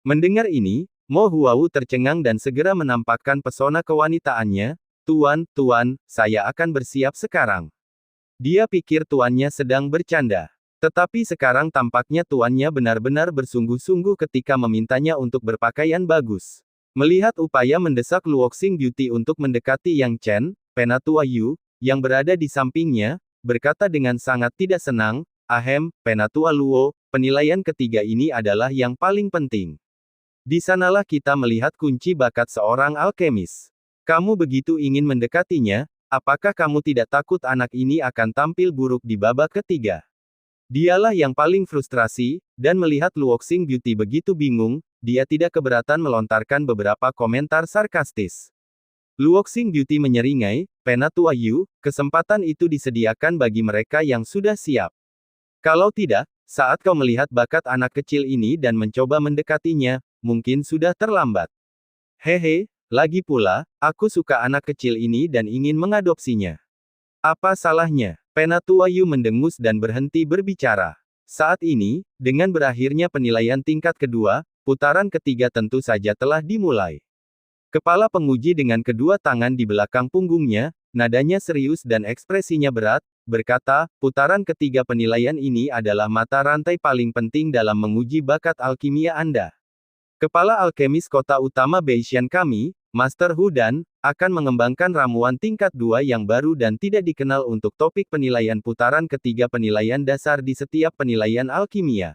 Mendengar ini, Mo Huawu tercengang dan segera menampakkan pesona kewanitaannya. Tuan, saya akan bersiap sekarang." Dia pikir tuannya sedang bercanda. Tetapi sekarang tampaknya tuannya benar-benar bersungguh-sungguh ketika memintanya untuk berpakaian bagus. Melihat upaya mendesak Luoxing Beauty untuk mendekati Yang Chen, Penatua Yu, yang berada di sampingnya, berkata dengan sangat tidak senang, "Ahem, Penatua Luo, penilaian ketiga ini adalah yang paling penting. Di sanalah kita melihat kunci bakat seorang alkemis. Kamu begitu ingin mendekatinya, apakah kamu tidak takut anak ini akan tampil buruk di babak ketiga?" Dialah yang paling frustrasi, dan melihat Luoxing Beauty begitu bingung, dia tidak keberatan melontarkan beberapa komentar sarkastis. Luoxing Beauty menyeringai, "Penatua Yu, kesempatan itu disediakan bagi mereka yang sudah siap. Kalau tidak, saat kau melihat bakat anak kecil ini dan mencoba mendekatinya, mungkin sudah terlambat. Hehe, lagi pula, aku suka anak kecil ini dan ingin mengadopsinya. Apa salahnya?" Penatua Yu mendengus dan berhenti berbicara. Saat ini, dengan berakhirnya penilaian tingkat kedua, putaran ketiga tentu saja telah dimulai. Kepala penguji dengan kedua tangan di belakang punggungnya, nadanya serius dan ekspresinya berat, berkata, "Putaran ketiga penilaian ini adalah mata rantai paling penting dalam menguji bakat alkimia Anda. Kepala alkemis kota utama Beishan kami, Master Hu Dan, akan mengembangkan ramuan tingkat 2 yang baru dan tidak dikenal untuk topik penilaian putaran ketiga penilaian dasar di setiap penilaian alkimia.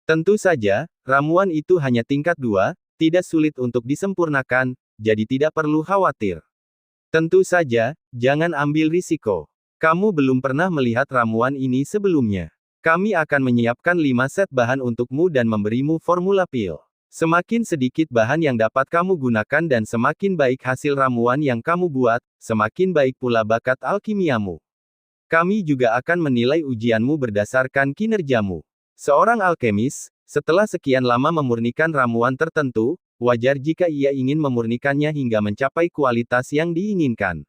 Tentu saja, ramuan itu hanya tingkat 2, tidak sulit untuk disempurnakan, jadi tidak perlu khawatir. Tentu saja, jangan ambil risiko. Kamu belum pernah melihat ramuan ini sebelumnya. Kami akan menyiapkan 5 set bahan untukmu dan memberimu formula pil. Semakin sedikit bahan yang dapat kamu gunakan dan semakin baik hasil ramuan yang kamu buat, semakin baik pula bakat alkimiamu. Kami juga akan menilai ujianmu berdasarkan kinerjamu. Seorang alkemis, setelah sekian lama memurnikan ramuan tertentu, wajar jika ia ingin memurnikannya hingga mencapai kualitas yang diinginkan.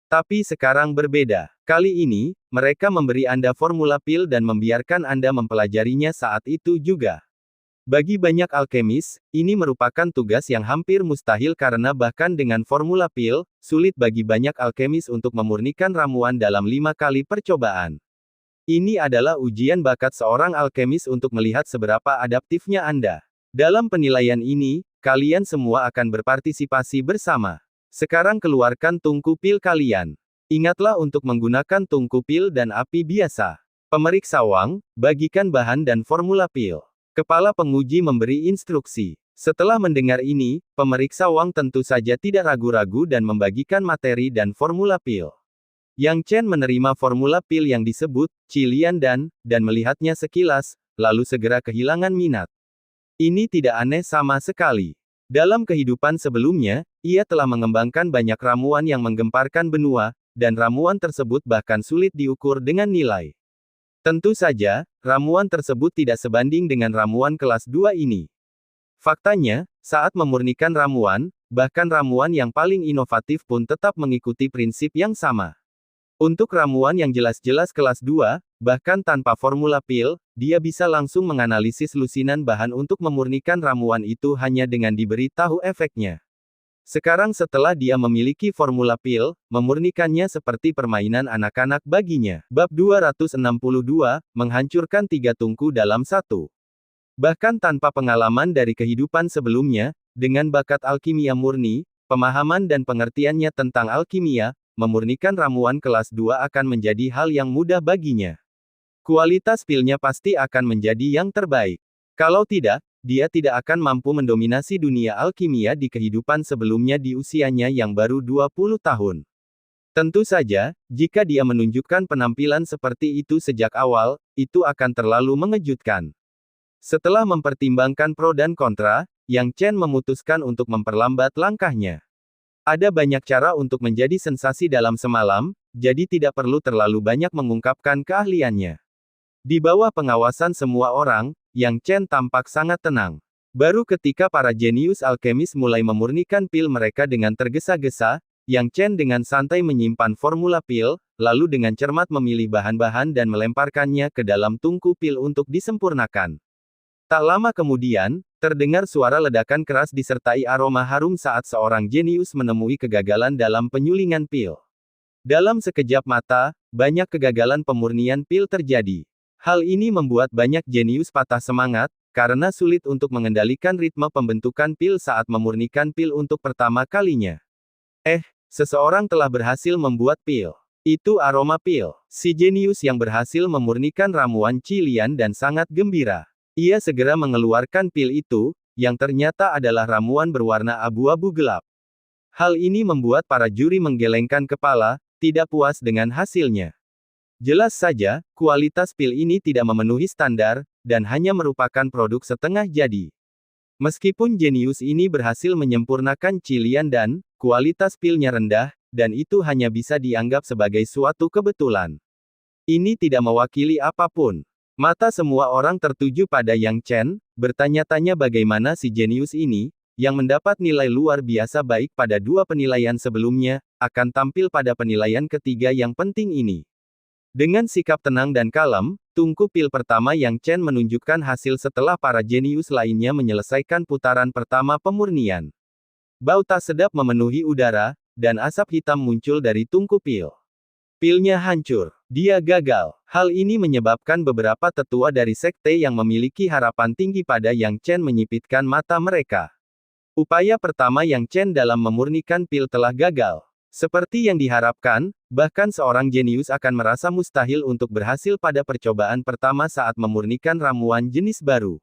Tapi sekarang berbeda. Kali ini, mereka memberi Anda formula pil dan membiarkan Anda mempelajarinya saat itu juga. Bagi banyak alkemis, ini merupakan tugas yang hampir mustahil karena bahkan dengan formula pil, sulit bagi banyak alkemis untuk memurnikan ramuan dalam 5 kali percobaan. Ini adalah ujian bakat seorang alkemis untuk melihat seberapa adaptifnya Anda. Dalam penilaian ini, kalian semua akan berpartisipasi bersama. Sekarang keluarkan tungku pil kalian. Ingatlah untuk menggunakan tungku pil dan api biasa. Pemeriksa Wang, bagikan bahan dan formula pil. Kepala penguji memberi instruksi. Setelah mendengar ini, pemeriksa Wang tentu saja tidak ragu-ragu dan membagikan materi dan formula pil. Yang Chen menerima formula pil yang disebut Qilian dan melihatnya sekilas, lalu segera kehilangan minat. Ini tidak aneh sama sekali. Dalam kehidupan sebelumnya, ia telah mengembangkan banyak ramuan yang menggemparkan benua, dan ramuan tersebut bahkan sulit diukur dengan nilai. Tentu saja, ramuan tersebut tidak sebanding dengan ramuan kelas 2 ini. Faktanya, saat memurnikan ramuan, bahkan ramuan yang paling inovatif pun tetap mengikuti prinsip yang sama. Untuk ramuan yang jelas-jelas kelas 2, bahkan tanpa formula pil, dia bisa langsung menganalisis lusinan bahan untuk memurnikan ramuan itu hanya dengan diberi tahu efeknya. Sekarang setelah dia memiliki formula pil, memurnikannya seperti permainan anak-anak baginya. Bab 262, menghancurkan 3 tungku dalam 1. Bahkan tanpa pengalaman dari kehidupan sebelumnya, dengan bakat alkimia murni, pemahaman dan pengertiannya tentang alkimia, memurnikan ramuan kelas 2 akan menjadi hal yang mudah baginya. Kualitas pilnya pasti akan menjadi yang terbaik. Kalau tidak, dia tidak akan mampu mendominasi dunia alkimia di kehidupan sebelumnya di usianya yang baru 20 tahun. Tentu saja, jika dia menunjukkan penampilan seperti itu sejak awal, itu akan terlalu mengejutkan. Setelah mempertimbangkan pro dan kontra, Yang Chen memutuskan untuk memperlambat langkahnya. Ada banyak cara untuk menjadi sensasi dalam semalam, jadi tidak perlu terlalu banyak mengungkapkan keahliannya. Di bawah pengawasan semua orang, Yang Chen tampak sangat tenang. Baru ketika para jenius alkemis mulai memurnikan pil mereka dengan tergesa-gesa, Yang Chen dengan santai menyimpan formula pil, lalu dengan cermat memilih bahan-bahan dan melemparkannya ke dalam tungku pil untuk disempurnakan. Tak lama kemudian, terdengar suara ledakan keras disertai aroma harum saat seorang jenius menemui kegagalan dalam penyulingan pil. Dalam sekejap mata, banyak kegagalan pemurnian pil terjadi. Hal ini membuat banyak jenius patah semangat, karena sulit untuk mengendalikan ritme pembentukan pil saat memurnikan pil untuk pertama kalinya. Seseorang telah berhasil membuat pil. Itu aroma pil. Si jenius yang berhasil memurnikan ramuan Qilian dan sangat gembira. Ia segera mengeluarkan pil itu, yang ternyata adalah ramuan berwarna abu-abu gelap. Hal ini membuat para juri menggelengkan kepala, tidak puas dengan hasilnya. Jelas saja, kualitas pil ini tidak memenuhi standar, dan hanya merupakan produk setengah jadi. Meskipun jenius ini berhasil menyempurnakan Qilian dan kualitas pilnya rendah, dan itu hanya bisa dianggap sebagai suatu kebetulan. Ini tidak mewakili apapun. Mata semua orang tertuju pada Yang Chen, bertanya-tanya bagaimana si jenius ini, yang mendapat nilai luar biasa baik pada 2 penilaian sebelumnya, akan tampil pada penilaian ketiga yang penting ini. Dengan sikap tenang dan kalem, tungku pil pertama Yang Chen menunjukkan hasil setelah para jenius lainnya menyelesaikan putaran pertama pemurnian. Bau tak sedap memenuhi udara, dan asap hitam muncul dari tungku pil. Pilnya hancur. Dia gagal. Hal ini menyebabkan beberapa tetua dari sekte yang memiliki harapan tinggi pada Yang Chen menyipitkan mata mereka. Upaya pertama Yang Chen dalam memurnikan pil telah gagal. Seperti yang diharapkan, bahkan seorang jenius akan merasa mustahil untuk berhasil pada percobaan pertama saat memurnikan ramuan jenis baru.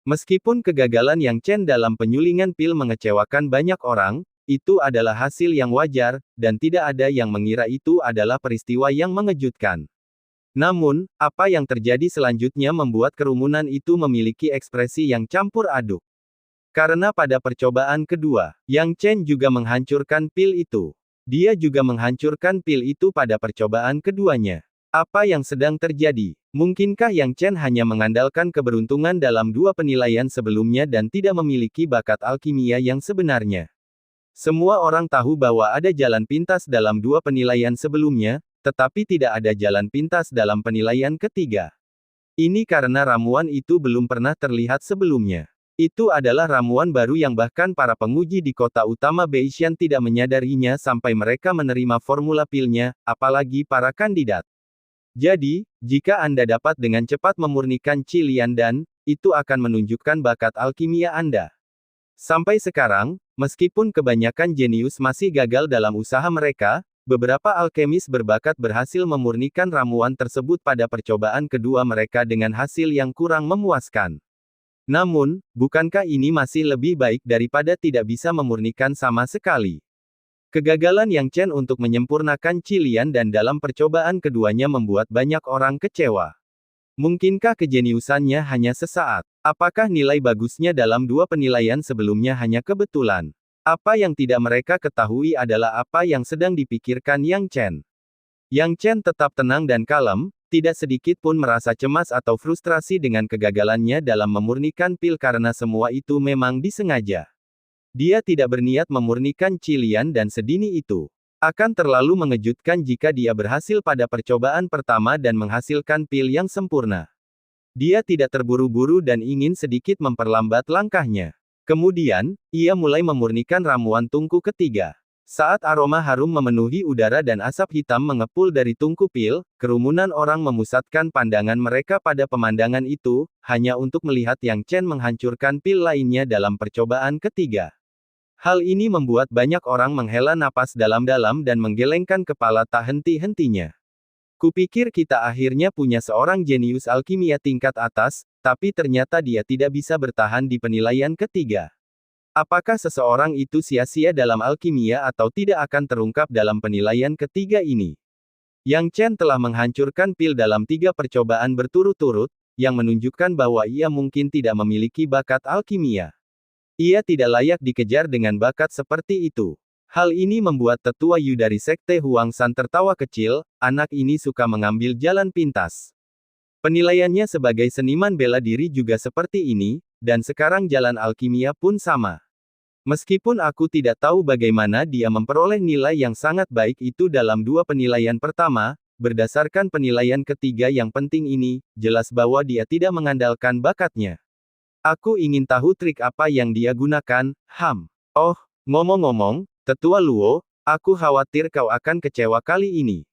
Meskipun kegagalan Yang Chen dalam penyulingan pil mengecewakan banyak orang, itu adalah hasil yang wajar, dan tidak ada yang mengira itu adalah peristiwa yang mengejutkan. Namun, apa yang terjadi selanjutnya membuat kerumunan itu memiliki ekspresi yang campur aduk. Karena pada percobaan kedua, Yang Chen juga menghancurkan pil itu. Dia juga menghancurkan pil itu pada percobaan keduanya. Apa yang sedang terjadi? Mungkinkah Yang Chen hanya mengandalkan keberuntungan dalam dua penilaian sebelumnya dan tidak memiliki bakat alkimia yang sebenarnya? Semua orang tahu bahwa ada jalan pintas dalam dua penilaian sebelumnya, tetapi tidak ada jalan pintas dalam penilaian ketiga. Ini karena ramuan itu belum pernah terlihat sebelumnya. Itu adalah ramuan baru yang bahkan para penguji di kota utama Beitian tidak menyadarinya sampai mereka menerima formula pilnya, apalagi para kandidat. Jadi, jika Anda dapat dengan cepat memurnikan Qi Liandan, itu akan menunjukkan bakat alkimia Anda. Sampai sekarang, meskipun kebanyakan jenius masih gagal dalam usaha mereka, beberapa alkemis berbakat berhasil memurnikan ramuan tersebut pada percobaan kedua mereka dengan hasil yang kurang memuaskan. Namun, bukankah ini masih lebih baik daripada tidak bisa memurnikan sama sekali? Kegagalan Yang Chen untuk menyempurnakan Qi Liandan dalam percobaan keduanya membuat banyak orang kecewa. Mungkinkah kejeniusannya hanya sesaat? Apakah nilai bagusnya dalam dua penilaian sebelumnya hanya kebetulan? Apa yang tidak mereka ketahui adalah apa yang sedang dipikirkan Yang Chen. Yang Chen tetap tenang dan kalem, tidak sedikit pun merasa cemas atau frustrasi dengan kegagalannya dalam memurnikan pil karena semua itu memang disengaja. Dia tidak berniat memurnikan Qi Liandan sedini itu. Akan terlalu mengejutkan jika dia berhasil pada percobaan pertama dan menghasilkan pil yang sempurna. Dia tidak terburu-buru dan ingin sedikit memperlambat langkahnya. Kemudian, ia mulai memurnikan ramuan tungku ketiga. Saat aroma harum memenuhi udara dan asap hitam mengepul dari tungku pil, kerumunan orang memusatkan pandangan mereka pada pemandangan itu, hanya untuk melihat Yang Chen menghancurkan pil lainnya dalam percobaan ketiga. Hal ini membuat banyak orang menghela napas dalam-dalam dan menggelengkan kepala tak henti-hentinya. Kupikir kita akhirnya punya seorang jenius alkimia tingkat atas, tapi ternyata dia tidak bisa bertahan di penilaian ketiga. Apakah seseorang itu sia-sia dalam alkimia atau tidak akan terungkap dalam penilaian ketiga ini? Yang Chen telah menghancurkan pil dalam 3 percobaan berturut-turut, yang menunjukkan bahwa ia mungkin tidak memiliki bakat alkimia. Ia tidak layak dikejar dengan bakat seperti itu. Hal ini membuat tetua Yu dari Sekte Huangshan tertawa kecil, anak ini suka mengambil jalan pintas. Penilaiannya sebagai seniman bela diri juga seperti ini, dan sekarang jalan alkimia pun sama. Meskipun aku tidak tahu bagaimana dia memperoleh nilai yang sangat baik itu dalam 2 penilaian pertama, berdasarkan penilaian ketiga yang penting ini, jelas bahwa dia tidak mengandalkan bakatnya. Aku ingin tahu trik apa yang dia gunakan, Oh, ngomong-ngomong, Tetua Luo, aku khawatir kau akan kecewa kali ini.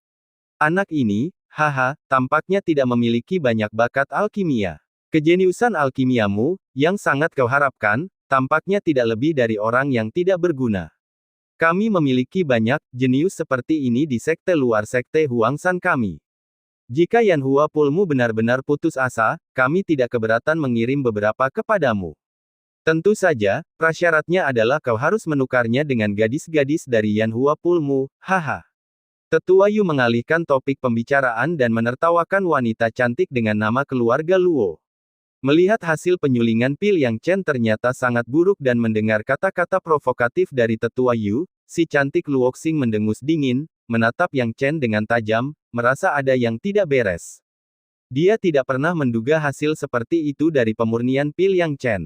Anak ini, tampaknya tidak memiliki banyak bakat alkimia. Kejeniusan alkimiamu, yang sangat kau harapkan, tampaknya tidak lebih dari orang yang tidak berguna. Kami memiliki banyak jenius seperti ini di sekte luar sekte Huangshan kami. Jika Yanhua Pulmu benar-benar putus asa, kami tidak keberatan mengirim beberapa kepadamu. Tentu saja, prasyaratnya adalah kau harus menukarnya dengan gadis-gadis dari Yanhua Pulmu, Tetua Yu mengalihkan topik pembicaraan dan menertawakan wanita cantik dengan nama keluarga Luo. Melihat hasil penyulingan pil Yang Chen ternyata sangat buruk dan mendengar kata-kata provokatif dari Tetua Yu, si cantik Luoxing mendengus dingin, menatap Yang Chen dengan tajam, merasa ada yang tidak beres. Dia tidak pernah menduga hasil seperti itu dari pemurnian pil Yang Chen.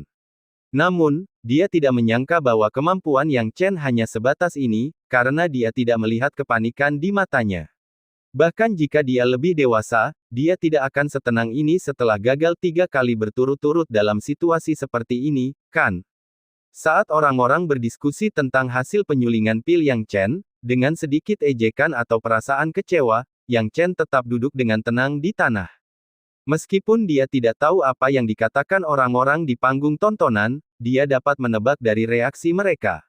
Namun, dia tidak menyangka bahwa kemampuan Yang Chen hanya sebatas ini, karena dia tidak melihat kepanikan di matanya. Bahkan jika dia lebih dewasa, dia tidak akan setenang ini setelah gagal 3 kali berturut-turut dalam situasi seperti ini, kan? Saat orang-orang berdiskusi tentang hasil penyulingan pil Yang Chen, dengan sedikit ejekan atau perasaan kecewa, Yang Chen tetap duduk dengan tenang di tanah. Meskipun dia tidak tahu apa yang dikatakan orang-orang di panggung tontonan, dia dapat menebak dari reaksi mereka.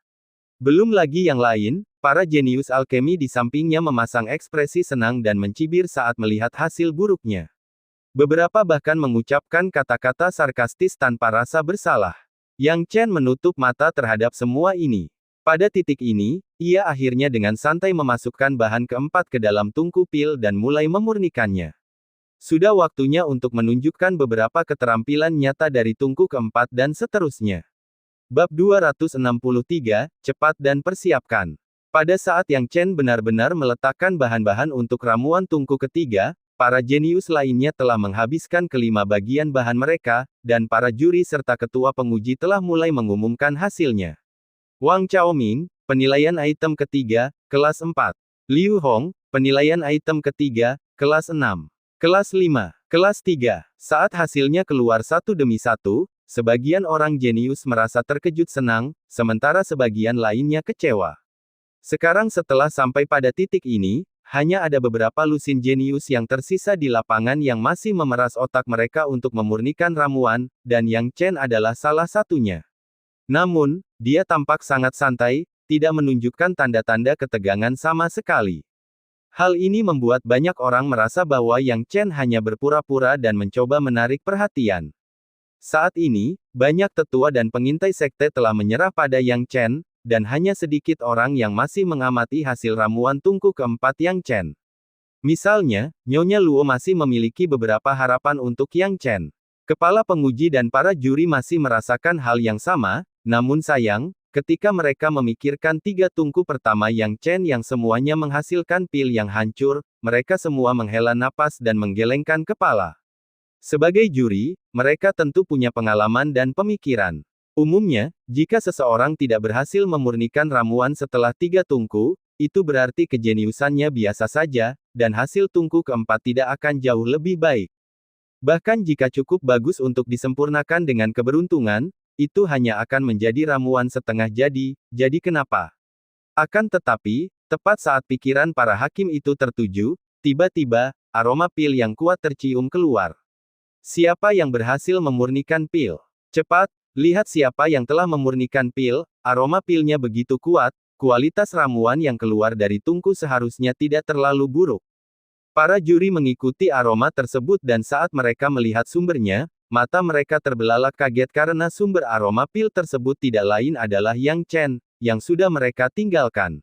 Belum lagi yang lain, para jenius alkemi di sampingnya memasang ekspresi senang dan mencibir saat melihat hasil buruknya. Beberapa bahkan mengucapkan kata-kata sarkastis tanpa rasa bersalah. Yang Chen menutup mata terhadap semua ini. Pada titik ini, ia akhirnya dengan santai memasukkan bahan keempat ke dalam tungku pil dan mulai memurnikannya. Sudah waktunya untuk menunjukkan beberapa keterampilan nyata dari tungku keempat dan seterusnya. Bab 263, Cepat dan Persiapkan. Pada saat Yang Chen benar-benar meletakkan bahan-bahan untuk ramuan tungku ketiga, para jenius lainnya telah menghabiskan kelima bagian bahan mereka, dan para juri serta ketua penguji telah mulai mengumumkan hasilnya. Wang Chaoming, penilaian item ketiga, kelas 4. Liu Hong, penilaian item ketiga, kelas 6. Kelas 5. Kelas 3. Saat hasilnya keluar satu demi satu, sebagian orang jenius merasa terkejut senang, sementara sebagian lainnya kecewa. Sekarang setelah sampai pada titik ini, hanya ada beberapa lusin jenius yang tersisa di lapangan yang masih memeras otak mereka untuk memurnikan ramuan, dan Yang Chen adalah salah satunya. Namun, dia tampak sangat santai, tidak menunjukkan tanda-tanda ketegangan sama sekali. Hal ini membuat banyak orang merasa bahwa Yang Chen hanya berpura-pura dan mencoba menarik perhatian. Saat ini, banyak tetua dan pengintai sekte telah menyerah pada Yang Chen, dan hanya sedikit orang yang masih mengamati hasil ramuan tungku keempat Yang Chen. Misalnya, Nyonya Luo masih memiliki beberapa harapan untuk Yang Chen. Kepala penguji dan para juri masih merasakan hal yang sama, namun sayang, ketika mereka memikirkan tiga tungku pertama Yang Chen yang semuanya menghasilkan pil yang hancur, mereka semua menghela napas dan menggelengkan kepala. Sebagai juri, mereka tentu punya pengalaman dan pemikiran. Umumnya, jika seseorang tidak berhasil memurnikan ramuan setelah tiga tungku, itu berarti kejeniusannya biasa saja, dan hasil tungku keempat tidak akan jauh lebih baik. Bahkan jika cukup bagus untuk disempurnakan dengan keberuntungan, itu hanya akan menjadi ramuan setengah jadi kenapa? Akan tetapi, tepat saat pikiran para hakim itu tertuju, tiba-tiba, aroma pil yang kuat tercium keluar. Siapa yang berhasil memurnikan pil? Cepat, lihat siapa yang telah memurnikan pil, aroma pilnya begitu kuat, kualitas ramuan yang keluar dari tungku seharusnya tidak terlalu buruk. Para juri mengikuti aroma tersebut dan saat mereka melihat sumbernya, mata mereka terbelalak kaget karena sumber aroma pil tersebut tidak lain adalah Yang Chen, yang sudah mereka tinggalkan.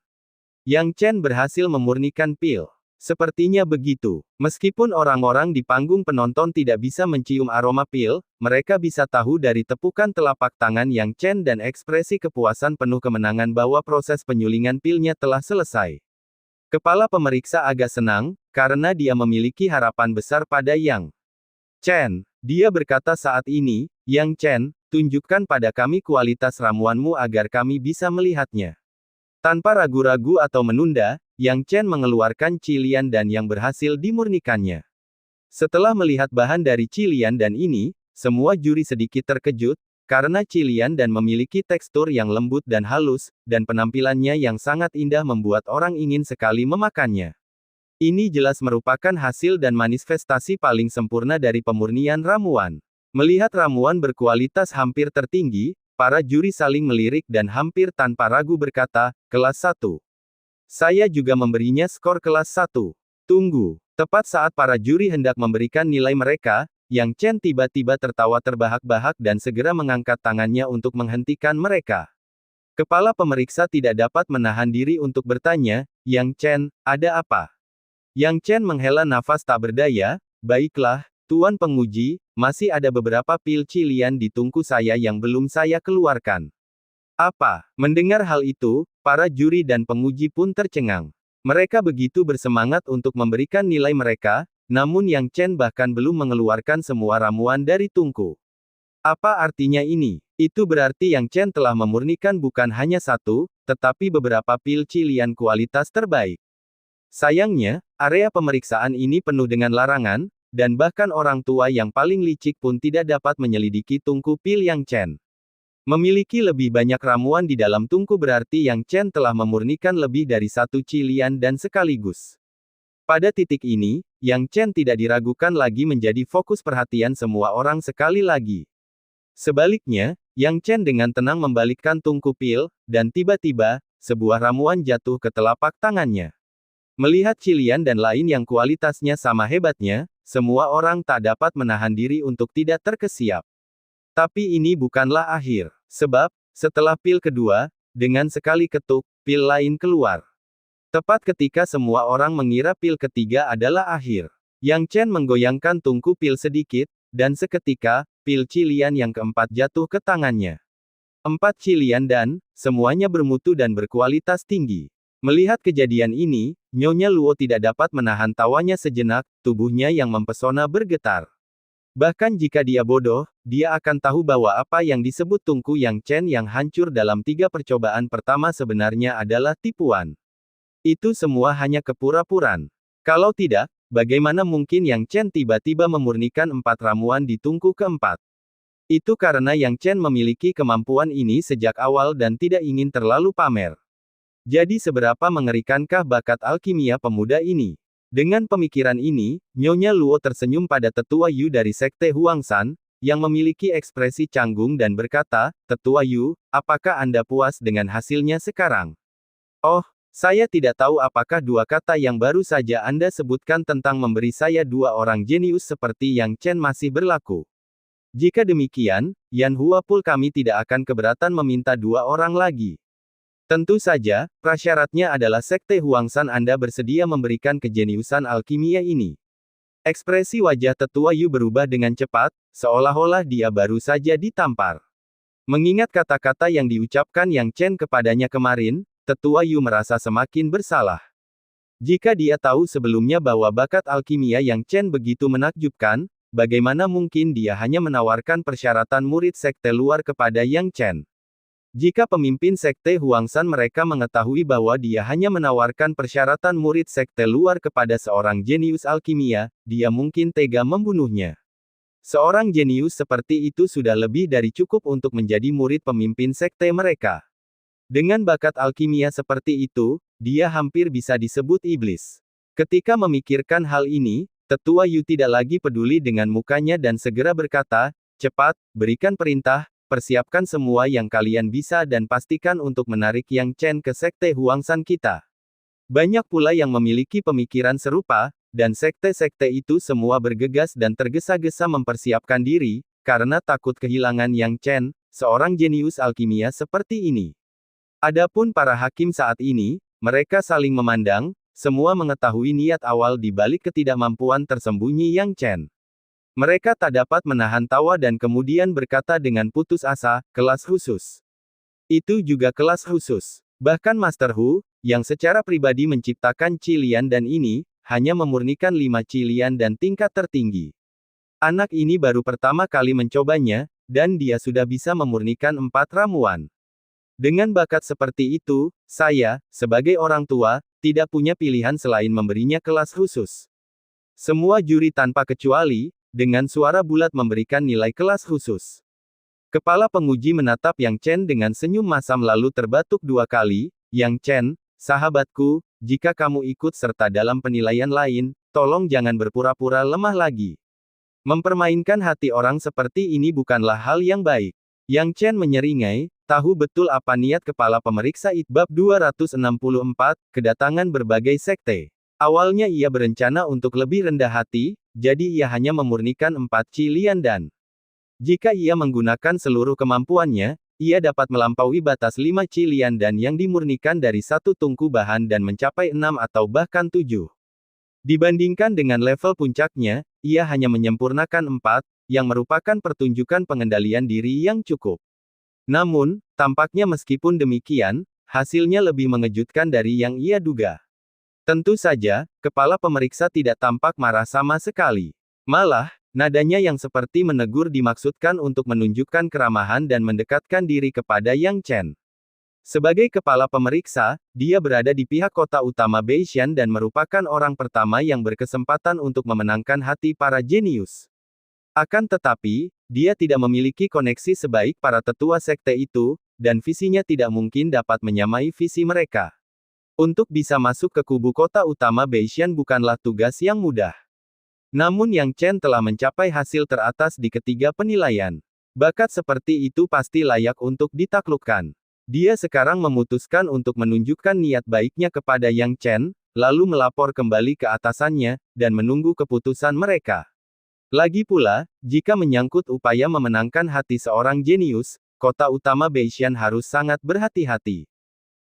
Yang Chen berhasil memurnikan pil. Sepertinya begitu. Meskipun orang-orang di panggung penonton tidak bisa mencium aroma pil, mereka bisa tahu dari tepukan telapak tangan Yang Chen dan ekspresi kepuasan penuh kemenangan bahwa proses penyulingan pilnya telah selesai. Kepala pemeriksa agak senang, karena dia memiliki harapan besar pada Yang Chen. Dia berkata saat ini, Yang Chen, tunjukkan pada kami kualitas ramuanmu agar kami bisa melihatnya. Tanpa ragu-ragu atau menunda, Yang Chen mengeluarkan cilian dan yang berhasil dimurnikannya. Setelah melihat bahan dari cilian dan ini, semua juri sedikit terkejut, karena cilian dan memiliki tekstur yang lembut dan halus, dan penampilannya yang sangat indah membuat orang ingin sekali memakannya. Ini jelas merupakan hasil dan manifestasi paling sempurna dari pemurnian ramuan. Melihat ramuan berkualitas hampir tertinggi, para juri saling melirik dan hampir tanpa ragu berkata, kelas 1. Saya juga memberinya skor kelas 1. Tunggu. Tepat saat para juri hendak memberikan nilai mereka, Yang Chen tiba-tiba tertawa terbahak-bahak dan segera mengangkat tangannya untuk menghentikan mereka. Kepala pemeriksa tidak dapat menahan diri untuk bertanya, Yang Chen, ada apa? Yang Chen menghela nafas tak berdaya, baiklah, Tuan Penguji, masih ada beberapa pil cilian di tungku saya yang belum saya keluarkan. Apa? Mendengar hal itu, para juri dan penguji pun tercengang. Mereka begitu bersemangat untuk memberikan nilai mereka, namun Yang Chen bahkan belum mengeluarkan semua ramuan dari tungku. Apa artinya ini? Itu berarti Yang Chen telah memurnikan bukan hanya satu, tetapi beberapa pil cilian kualitas terbaik. Sayangnya, area pemeriksaan ini penuh dengan larangan, dan bahkan orang tua yang paling licik pun tidak dapat menyelidiki tungku pil Yang Chen. Memiliki lebih banyak ramuan di dalam tungku berarti Yang Chen telah memurnikan lebih dari satu cilian dan sekaligus. Pada titik ini, Yang Chen tidak diragukan lagi menjadi fokus perhatian semua orang sekali lagi. Sebaliknya, Yang Chen dengan tenang membalikkan tungku pil, dan tiba-tiba, sebuah ramuan jatuh ke telapak tangannya. Melihat cilian dan lain yang kualitasnya sama hebatnya, semua orang tak dapat menahan diri untuk tidak terkesiap. Tapi ini bukanlah akhir. Sebab, setelah pil kedua, dengan sekali ketuk, pil lain keluar. Tepat ketika semua orang mengira pil ketiga adalah akhir. Yang Chen menggoyangkan tungku pil sedikit, dan seketika, pil cilian yang keempat jatuh ke tangannya. 4 cilian dan, semuanya bermutu dan berkualitas tinggi. Melihat kejadian ini, Nyonya Luo tidak dapat menahan tawanya sejenak, tubuhnya yang mempesona bergetar. Bahkan jika dia bodoh, dia akan tahu bahwa apa yang disebut tungku Yang Chen yang hancur dalam 3 percobaan pertama sebenarnya adalah tipuan. Itu semua hanya kepura-puraan. Kalau tidak, bagaimana mungkin Yang Chen tiba-tiba memurnikan 4 ramuan di tungku keempat? Itu karena Yang Chen memiliki kemampuan ini sejak awal dan tidak ingin terlalu pamer. Jadi seberapa mengerikankah bakat alkimia pemuda ini? Dengan pemikiran ini, Nyonya Luo tersenyum pada Tetua Yu dari Sekte Huangshan, yang memiliki ekspresi canggung dan berkata, "Tetua Yu, apakah Anda puas dengan hasilnya sekarang?" "Oh, saya tidak tahu apakah 2 kata yang baru saja Anda sebutkan tentang memberi saya 2 orang jenius seperti Yang Chen masih berlaku. Jika demikian, Yan Huapul kami tidak akan keberatan meminta 2 orang lagi. Tentu saja, prasyaratnya adalah Sekte Huangshan Anda bersedia memberikan kejeniusan alkimia ini." Ekspresi wajah Tetua Yu berubah dengan cepat, seolah-olah dia baru saja ditampar. Mengingat kata-kata yang diucapkan Yang Chen kepadanya kemarin, Tetua Yu merasa semakin bersalah. Jika dia tahu sebelumnya bahwa bakat alkimia Yang Chen begitu menakjubkan, bagaimana mungkin dia hanya menawarkan persyaratan murid sekte luar kepada Yang Chen? Jika pemimpin sekte Huangshan mereka mengetahui bahwa dia hanya menawarkan persyaratan murid sekte luar kepada seorang jenius alkimia, dia mungkin tega membunuhnya. Seorang jenius seperti itu sudah lebih dari cukup untuk menjadi murid pemimpin sekte mereka. Dengan bakat alkimia seperti itu, dia hampir bisa disebut iblis. Ketika memikirkan hal ini, Tetua Yu tidak lagi peduli dengan mukanya dan segera berkata, "Cepat, berikan perintah, persiapkan semua yang kalian bisa dan pastikan untuk menarik Yang Chen ke sekte Huangshan kita." Banyak pula yang memiliki pemikiran serupa, dan sekte-sekte itu semua bergegas dan tergesa-gesa mempersiapkan diri, karena takut kehilangan Yang Chen, seorang jenius alkimia seperti ini. Adapun para hakim saat ini, mereka saling memandang, semua mengetahui niat awal di balik ketidakmampuan tersembunyi Yang Chen. Mereka tak dapat menahan tawa dan kemudian berkata dengan putus asa, "Kelas khusus. Itu juga kelas khusus." Bahkan Master Hu, yang secara pribadi menciptakan cilian dan ini, hanya memurnikan 5 cilian dan tingkat tertinggi. Anak ini baru pertama kali mencobanya, dan dia sudah bisa memurnikan 4 ramuan. Dengan bakat seperti itu, saya, sebagai orang tua, tidak punya pilihan selain memberinya kelas khusus. Semua juri tanpa kecuali, dengan suara bulat memberikan nilai kelas khusus. Kepala penguji menatap Yang Chen dengan senyum masam lalu terbatuk 2 kali, "Yang Chen, sahabatku, jika kamu ikut serta dalam penilaian lain, tolong jangan berpura-pura lemah lagi. Mempermainkan hati orang seperti ini bukanlah hal yang baik." Yang Chen menyeringai, tahu betul apa niat kepala pemeriksa itu. Bab 264, Kedatangan berbagai sekte. Awalnya ia berencana untuk lebih rendah hati, jadi ia hanya memurnikan 4 cilian dan jika ia menggunakan seluruh kemampuannya, ia dapat melampaui batas 5 cilian dan yang dimurnikan dari 1 tungku bahan dan mencapai 6 atau bahkan 7. Dibandingkan dengan level puncaknya, ia hanya menyempurnakan 4, yang merupakan pertunjukan pengendalian diri yang cukup. Namun, tampaknya meskipun demikian, hasilnya lebih mengejutkan dari yang ia duga. Tentu saja, kepala pemeriksa tidak tampak marah sama sekali. Malah, nadanya yang seperti menegur dimaksudkan untuk menunjukkan keramahan dan mendekatkan diri kepada Yang Chen. Sebagai kepala pemeriksa, dia berada di pihak kota utama Beishan dan merupakan orang pertama yang berkesempatan untuk memenangkan hati para jenius. Akan tetapi, dia tidak memiliki koneksi sebaik para tetua sekte itu, dan visinya tidak mungkin dapat menyamai visi mereka. Untuk bisa masuk ke kubu kota utama Beishan bukanlah tugas yang mudah. Namun Yang Chen telah mencapai hasil teratas di ketiga penilaian. Bakat seperti itu pasti layak untuk ditaklukkan. Dia sekarang memutuskan untuk menunjukkan niat baiknya kepada Yang Chen, lalu melapor kembali ke atasannya, dan menunggu keputusan mereka. Lagi pula, jika menyangkut upaya memenangkan hati seorang jenius, kota utama Beishan harus sangat berhati-hati.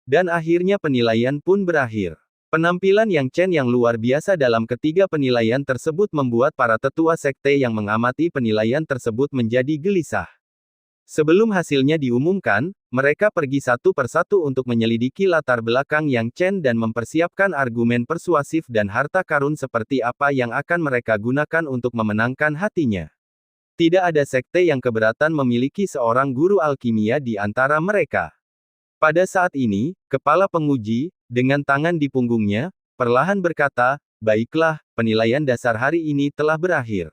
Dan akhirnya penilaian pun berakhir. Penampilan Yang Chen yang luar biasa dalam ketiga penilaian tersebut membuat para tetua sekte yang mengamati penilaian tersebut menjadi gelisah. Sebelum hasilnya diumumkan, mereka pergi satu persatu untuk menyelidiki latar belakang Yang Chen dan mempersiapkan argumen persuasif dan harta karun seperti apa yang akan mereka gunakan untuk memenangkan hatinya. Tidak ada sekte yang keberatan memiliki seorang guru alkimia di antara mereka. Pada saat ini, kepala penguji, dengan tangan di punggungnya, perlahan berkata, "Baiklah, penilaian dasar hari ini telah berakhir.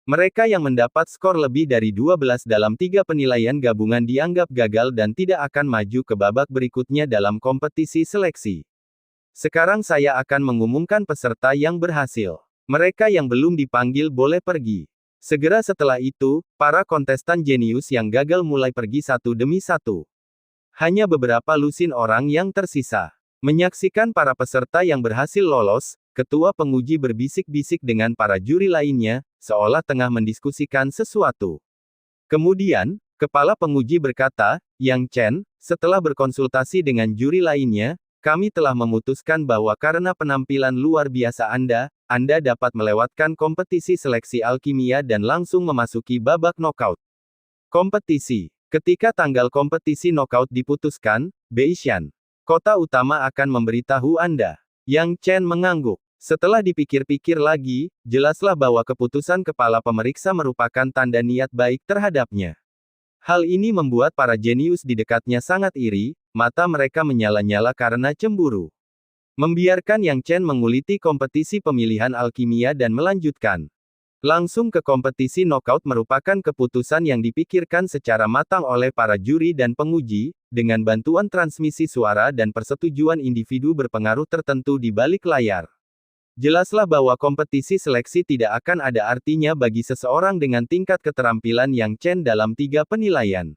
Mereka yang mendapat skor lebih dari 12 dalam 3 penilaian gabungan dianggap gagal dan tidak akan maju ke babak berikutnya dalam kompetisi seleksi. Sekarang saya akan mengumumkan peserta yang berhasil. Mereka yang belum dipanggil boleh pergi." Segera setelah itu, para kontestan jenius yang gagal mulai pergi satu demi satu. Hanya beberapa lusin orang yang tersisa. Menyaksikan para peserta yang berhasil lolos, ketua penguji berbisik-bisik dengan para juri lainnya, seolah tengah mendiskusikan sesuatu. Kemudian, kepala penguji berkata, "Yang Chen, setelah berkonsultasi dengan juri lainnya, kami telah memutuskan bahwa karena penampilan luar biasa Anda dapat melewatkan kompetisi seleksi alkimia dan langsung memasuki babak knockout." Kompetisi. Ketika tanggal kompetisi knockout diputuskan, Beishan, kota utama akan memberitahu Anda. Yang Chen mengangguk. Setelah dipikir-pikir lagi, jelaslah bahwa keputusan kepala pemeriksa merupakan tanda niat baik terhadapnya. Hal ini membuat para jenius di dekatnya sangat iri, mata mereka menyala-nyala karena cemburu. Membiarkan Yang Chen menguliti kompetisi pemilihan alkimia dan melanjutkan langsung ke kompetisi knockout merupakan keputusan yang dipikirkan secara matang oleh para juri dan penguji, dengan bantuan transmisi suara dan persetujuan individu berpengaruh tertentu di balik layar. Jelaslah bahwa kompetisi seleksi tidak akan ada artinya bagi seseorang dengan tingkat keterampilan Yang Chen dalam 3 penilaian.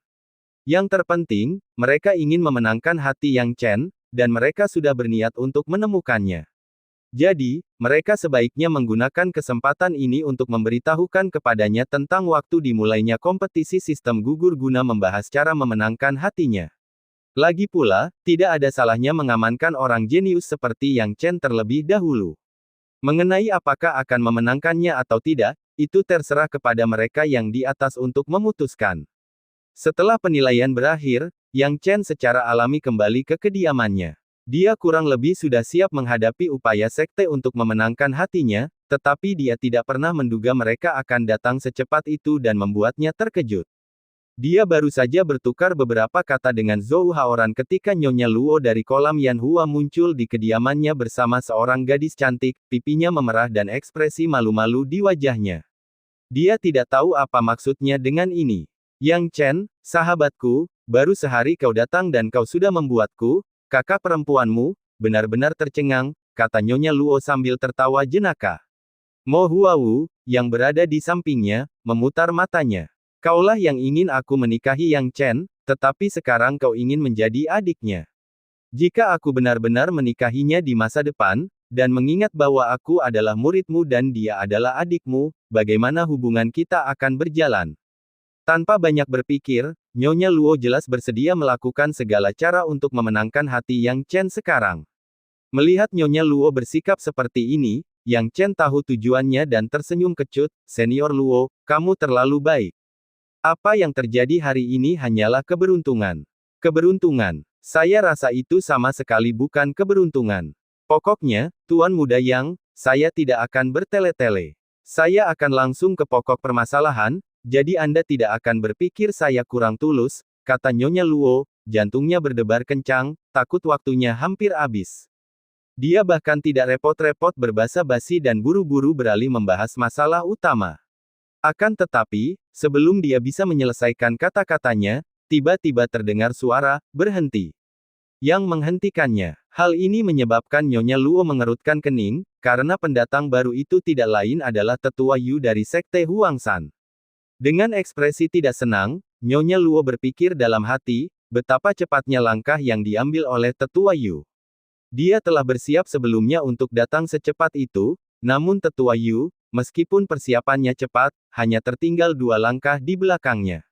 Yang terpenting, mereka ingin memenangkan hati Yang Chen, dan mereka sudah berniat untuk menemukannya. Jadi, mereka sebaiknya menggunakan kesempatan ini untuk memberitahukan kepadanya tentang waktu dimulainya kompetisi sistem gugur guna membahas cara memenangkan hatinya. Lagi pula, tidak ada salahnya mengamankan orang jenius seperti Yang Chen terlebih dahulu. Mengenai apakah akan memenangkannya atau tidak, itu terserah kepada mereka yang di atas untuk memutuskan. Setelah penilaian berakhir, Yang Chen secara alami kembali ke kediamannya. Dia kurang lebih sudah siap menghadapi upaya sekte untuk memenangkan hatinya, tetapi dia tidak pernah menduga mereka akan datang secepat itu dan membuatnya terkejut. Dia baru saja bertukar beberapa kata dengan Zhou Haoran ketika Nyonya Luo dari kolam Yanhua muncul di kediamannya bersama seorang gadis cantik, pipinya memerah dan ekspresi malu-malu di wajahnya. Dia tidak tahu apa maksudnya dengan ini. "Yang Chen, sahabatku, baru sehari kau datang dan kau sudah membuatku, kakak perempuanmu, benar-benar tercengang," kata Nyonya Luo sambil tertawa jenaka. Mo Huawu, yang berada di sampingnya, memutar matanya. "Kaulah yang ingin aku menikahi Yang Chen, tetapi sekarang kau ingin menjadi adiknya. Jika aku benar-benar menikahinya di masa depan, dan mengingat bahwa aku adalah muridmu dan dia adalah adikmu, bagaimana hubungan kita akan berjalan?" Tanpa banyak berpikir, Nyonya Luo jelas bersedia melakukan segala cara untuk memenangkan hati Yang Chen sekarang. Melihat Nyonya Luo bersikap seperti ini, Yang Chen tahu tujuannya dan tersenyum kecut, "Senior Luo, kamu terlalu baik. Apa yang terjadi hari ini hanyalah keberuntungan." "Keberuntungan? Saya rasa itu sama sekali bukan keberuntungan. Pokoknya, Tuan Muda Yang, saya tidak akan bertele-tele. Saya akan langsung ke pokok permasalahan. Jadi Anda tidak akan berpikir saya kurang tulus," kata Nyonya Luo, jantungnya berdebar kencang, takut waktunya hampir habis. Dia bahkan tidak repot-repot berbasa-basi dan buru-buru beralih membahas masalah utama. Akan tetapi, sebelum dia bisa menyelesaikan kata-katanya, tiba-tiba terdengar suara, "Berhenti." Yang menghentikannya. Hal ini menyebabkan Nyonya Luo mengerutkan kening, karena pendatang baru itu tidak lain adalah tetua Yu dari Sekte Huangshan. Dengan ekspresi tidak senang, Nyonya Luo berpikir dalam hati, betapa cepatnya langkah yang diambil oleh tetua Yu. Dia telah bersiap sebelumnya untuk datang secepat itu, namun Tetua Yu, meskipun persiapannya cepat, hanya tertinggal 2 langkah di belakangnya.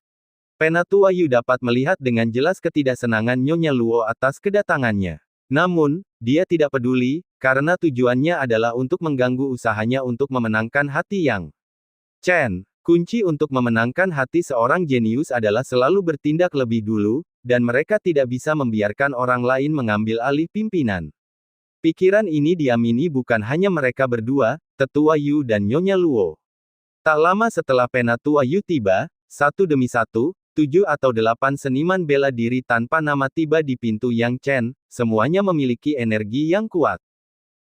Penatua Yu dapat melihat dengan jelas ketidaksenangan Nyonya Luo atas kedatangannya. Namun, dia tidak peduli, karena tujuannya adalah untuk mengganggu usahanya untuk memenangkan hati Yang Chen. Kunci untuk memenangkan hati seorang jenius adalah selalu bertindak lebih dulu, dan mereka tidak bisa membiarkan orang lain mengambil alih pimpinan. Pikiran ini diamini bukan hanya mereka berdua, Tetua Yu dan Nyonya Luo. Tak lama setelah Penatua Yu tiba, satu demi satu, 7 atau 8 seniman bela diri tanpa nama tiba di pintu Yang Chen, semuanya memiliki energi yang kuat.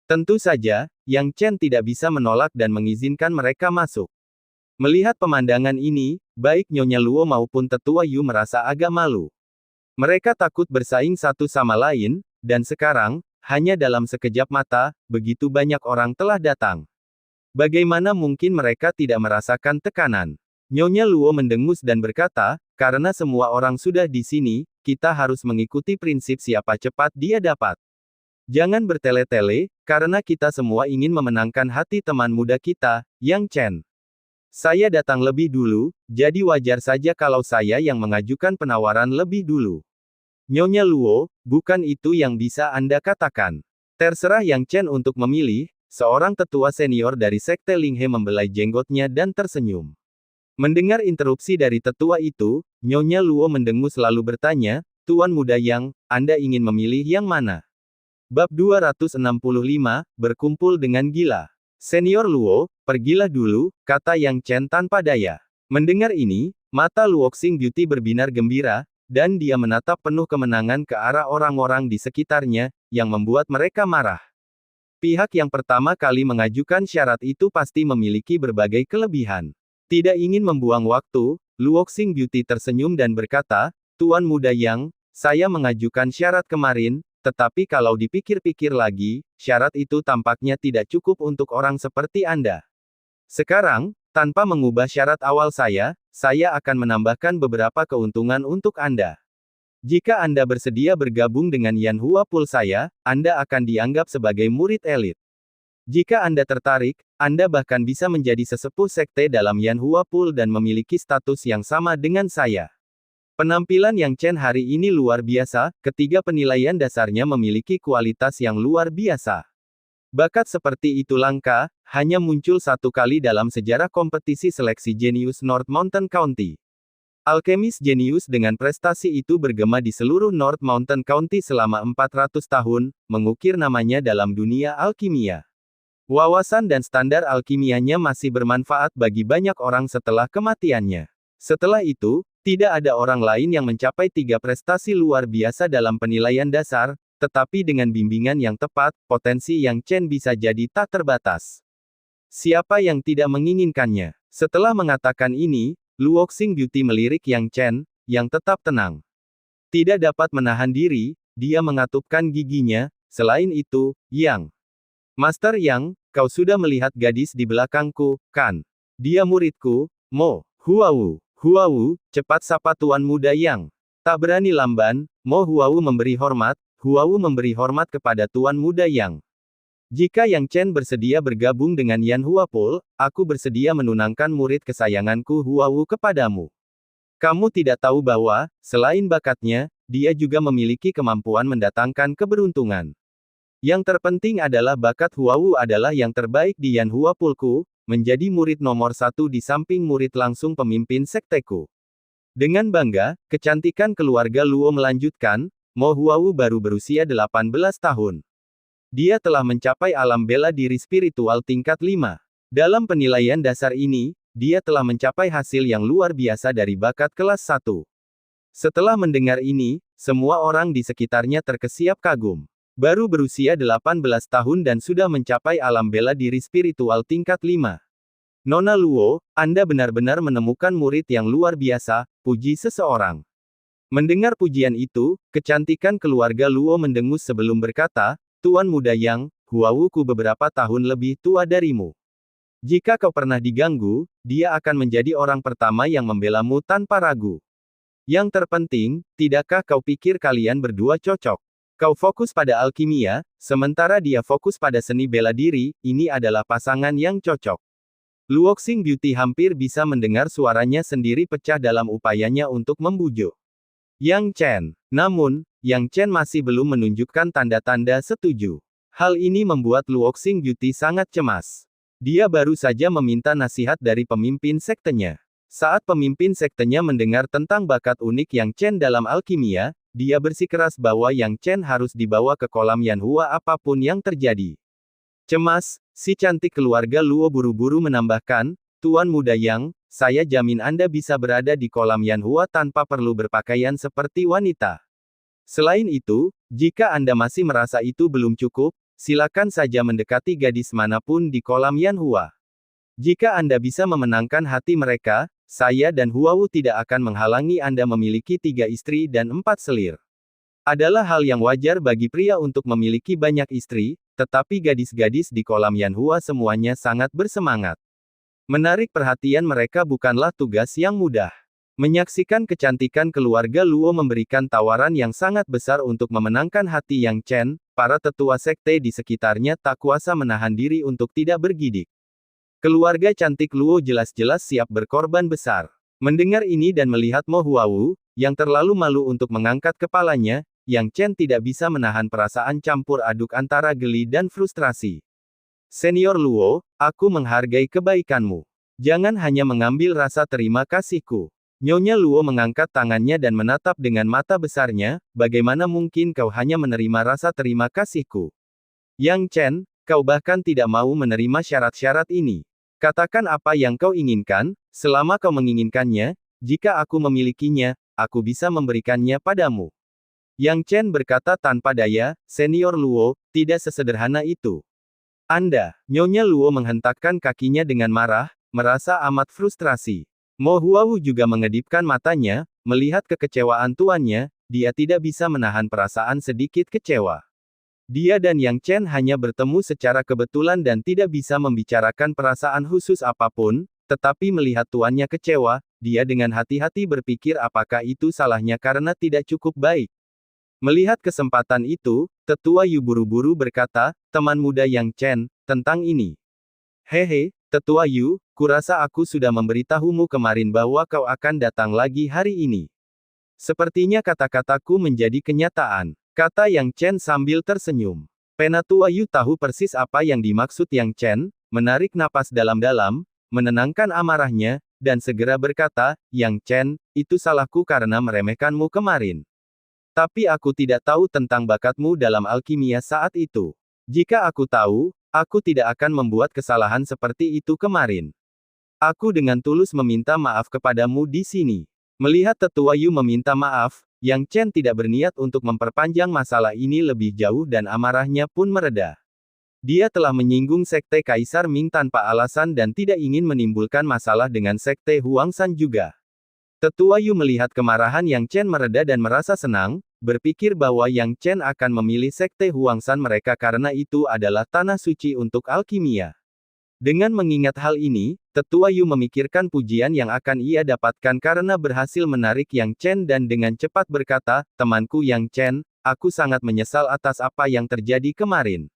Tentu saja, Yang Chen tidak bisa menolak dan mengizinkan mereka masuk. Melihat pemandangan ini, baik Nyonya Luo maupun Tetua Yu merasa agak malu. Mereka takut bersaing satu sama lain, dan sekarang, hanya dalam sekejap mata, begitu banyak orang telah datang. Bagaimana mungkin mereka tidak merasakan tekanan? Nyonya Luo mendengus dan berkata, karena semua orang sudah di sini, kita harus mengikuti prinsip siapa cepat dia dapat. Jangan bertele-tele, karena kita semua ingin memenangkan hati teman muda kita, Yang Chen. Saya datang lebih dulu, jadi wajar saja kalau saya yang mengajukan penawaran lebih dulu. Nyonya Luo, bukan itu yang bisa Anda katakan. Terserah Yang Chen untuk memilih, seorang tetua senior dari Sekte Linghe membelai jenggotnya dan tersenyum. Mendengar interupsi dari tetua itu, Nyonya Luo mendengus lalu bertanya, Tuan Muda Yang, Anda ingin memilih yang mana? Bab 265, Berkumpul dengan Gila. Senior Luo, pergilah dulu, kata Yang Chen tanpa daya. Mendengar ini, mata Luoxing Beauty berbinar gembira, dan dia menatap penuh kemenangan ke arah orang-orang di sekitarnya, yang membuat mereka marah. Pihak yang pertama kali mengajukan syarat itu pasti memiliki berbagai kelebihan. Tidak ingin membuang waktu, Luoxing Beauty tersenyum dan berkata, Tuan Muda Yang, saya mengajukan syarat kemarin, tetapi kalau dipikir-pikir lagi, syarat itu tampaknya tidak cukup untuk orang seperti Anda. Sekarang, tanpa mengubah syarat awal saya akan menambahkan beberapa keuntungan untuk Anda. Jika Anda bersedia bergabung dengan Yanhua Pool saya, Anda akan dianggap sebagai murid elit. Jika Anda tertarik, Anda bahkan bisa menjadi sesepuh sekte dalam Yanhua Pool dan memiliki status yang sama dengan saya. Penampilan Yang Chen hari ini luar biasa, ketiga penilaian dasarnya memiliki kualitas yang luar biasa. Bakat seperti itu langka, hanya muncul satu kali dalam sejarah kompetisi seleksi jenius North Mountain County. Alkemis jenius dengan prestasi itu bergema di seluruh North Mountain County selama 400 tahun, mengukir namanya dalam dunia alkimia. Wawasan dan standar alkimianya masih bermanfaat bagi banyak orang setelah kematiannya. Setelah itu, tidak ada orang lain yang mencapai 3 prestasi luar biasa dalam penilaian dasar, tetapi dengan bimbingan yang tepat, potensi Yang Chen bisa jadi tak terbatas. Siapa yang tidak menginginkannya? Setelah mengatakan ini, Luoxing Beauty melirik Yang Chen, yang tetap tenang. Tidak dapat menahan diri, dia mengatupkan giginya, selain itu, Yang Master Yang, kau sudah melihat gadis di belakangku, kan? Dia muridku, Mo Huawu. Huawu, cepat sapa Tuan Muda Yang. Tak berani lamban, Mo Huawu memberi hormat, Huawu memberi hormat kepada Tuan Muda Yang. Jika Yang Chen bersedia bergabung dengan Yanhua Pool, aku bersedia menunangkan murid kesayanganku Huawu kepadamu. Kamu tidak tahu bahwa, selain bakatnya, dia juga memiliki kemampuan mendatangkan keberuntungan. Yang terpenting adalah bakat Huawu adalah yang terbaik di Yanhua Poolku, menjadi murid nomor 1 di samping murid langsung pemimpin sekteku. Dengan bangga, kecantikan keluarga Luo melanjutkan, Mo Huawu baru berusia 18 tahun. Dia telah mencapai alam bela diri spiritual tingkat 5. Dalam penilaian dasar ini, dia telah mencapai hasil yang luar biasa dari bakat kelas 1. Setelah mendengar ini, semua orang di sekitarnya terkesiap kagum. Baru berusia 18 tahun dan sudah mencapai alam bela diri spiritual tingkat 5. Nona Luo, Anda benar-benar menemukan murid yang luar biasa, puji seseorang. Mendengar pujian itu, kecantikan keluarga Luo mendengus sebelum berkata, Tuan Muda Yang, Huawuku beberapa tahun lebih tua darimu. Jika kau pernah diganggu, dia akan menjadi orang pertama yang membelamu tanpa ragu. Yang terpenting, tidakkah kau pikir kalian berdua cocok? Kau fokus pada alkimia, sementara dia fokus pada seni bela diri, ini adalah pasangan yang cocok. Luoxing Beauty hampir bisa mendengar suaranya sendiri pecah dalam upayanya untuk membujuk Yang Chen. Namun, Yang Chen masih belum menunjukkan tanda-tanda setuju. Hal ini membuat Luoxing Beauty sangat cemas. Dia baru saja meminta nasihat dari pemimpin sektenya. Saat pemimpin sektenya mendengar tentang bakat unik Yang Chen dalam alkimia, dia bersikeras bahwa Yang Chen harus dibawa ke kolam Yanhua apapun yang terjadi. Cemas, si cantik keluarga Luo buru-buru menambahkan, Tuan Muda Yang, saya jamin Anda bisa berada di kolam Yanhua tanpa perlu berpakaian seperti wanita. Selain itu, jika Anda masih merasa itu belum cukup, silakan saja mendekati gadis manapun di kolam Yanhua. Jika Anda bisa memenangkan hati mereka, saya dan Huawu tidak akan menghalangi Anda memiliki 3 istri dan 4 selir. Adalah hal yang wajar bagi pria untuk memiliki banyak istri, tetapi gadis-gadis di kolam Yanhua semuanya sangat bersemangat. Menarik perhatian mereka bukanlah tugas yang mudah. Menyaksikan kecantikan keluarga Luo memberikan tawaran yang sangat besar untuk memenangkan hati Yang Chen, para tetua sekte di sekitarnya tak kuasa menahan diri untuk tidak bergidik. Keluarga cantik Luo jelas-jelas siap berkorban besar. Mendengar ini dan melihat Mo Huawu, yang terlalu malu untuk mengangkat kepalanya, Yang Chen tidak bisa menahan perasaan campur aduk antara geli dan frustrasi. Senior Luo, aku menghargai kebaikanmu. Jangan hanya mengambil rasa terima kasihku. Nyonya Luo mengangkat tangannya dan menatap dengan mata besarnya, bagaimana mungkin kau hanya menerima rasa terima kasihku? Yang Chen, kau bahkan tidak mau menerima syarat-syarat ini. Katakan apa yang kau inginkan, selama kau menginginkannya, jika aku memilikinya, aku bisa memberikannya padamu. Yang Chen berkata tanpa daya, Senior Luo, tidak sesederhana itu. Anda, Nyonya Luo menghentakkan kakinya dengan marah, merasa amat frustrasi. Mo Huawu juga mengedipkan matanya, melihat kekecewaan tuannya, dia tidak bisa menahan perasaan sedikit kecewa. Dia dan Yang Chen hanya bertemu secara kebetulan dan tidak bisa membicarakan perasaan khusus apapun, tetapi melihat tuannya kecewa, dia dengan hati-hati berpikir apakah itu salahnya karena tidak cukup baik. Melihat kesempatan itu, Tetua Yu buru-buru berkata, teman muda Yang Chen, tentang ini. Hehe, Tetua Yu, kurasa aku sudah memberitahumu kemarin bahwa kau akan datang lagi hari ini. Sepertinya kata-kataku menjadi kenyataan. Kata Yang Chen sambil tersenyum. Penatua Yu tahu persis apa yang dimaksud Yang Chen, menarik napas dalam-dalam, menenangkan amarahnya, dan segera berkata, Yang Chen, itu salahku karena meremehkanmu kemarin. Tapi aku tidak tahu tentang bakatmu dalam alkimia saat itu. Jika aku tahu, aku tidak akan membuat kesalahan seperti itu kemarin. Aku dengan tulus meminta maaf kepadamu di sini. Melihat Tetua Yu meminta maaf, Yang Chen tidak berniat untuk memperpanjang masalah ini lebih jauh dan amarahnya pun mereda. Dia telah menyinggung sekte Kaisar Ming tanpa alasan dan tidak ingin menimbulkan masalah dengan sekte Huangshan juga. Tetua Yu melihat kemarahan Yang Chen mereda dan merasa senang, berpikir bahwa Yang Chen akan memilih sekte Huangshan mereka karena itu adalah tanah suci untuk alkimia. Dengan mengingat hal ini, Tetua Yu memikirkan pujian yang akan ia dapatkan karena berhasil menarik Yang Chen dan dengan cepat berkata, temanku Yang Chen, aku sangat menyesal atas apa yang terjadi kemarin.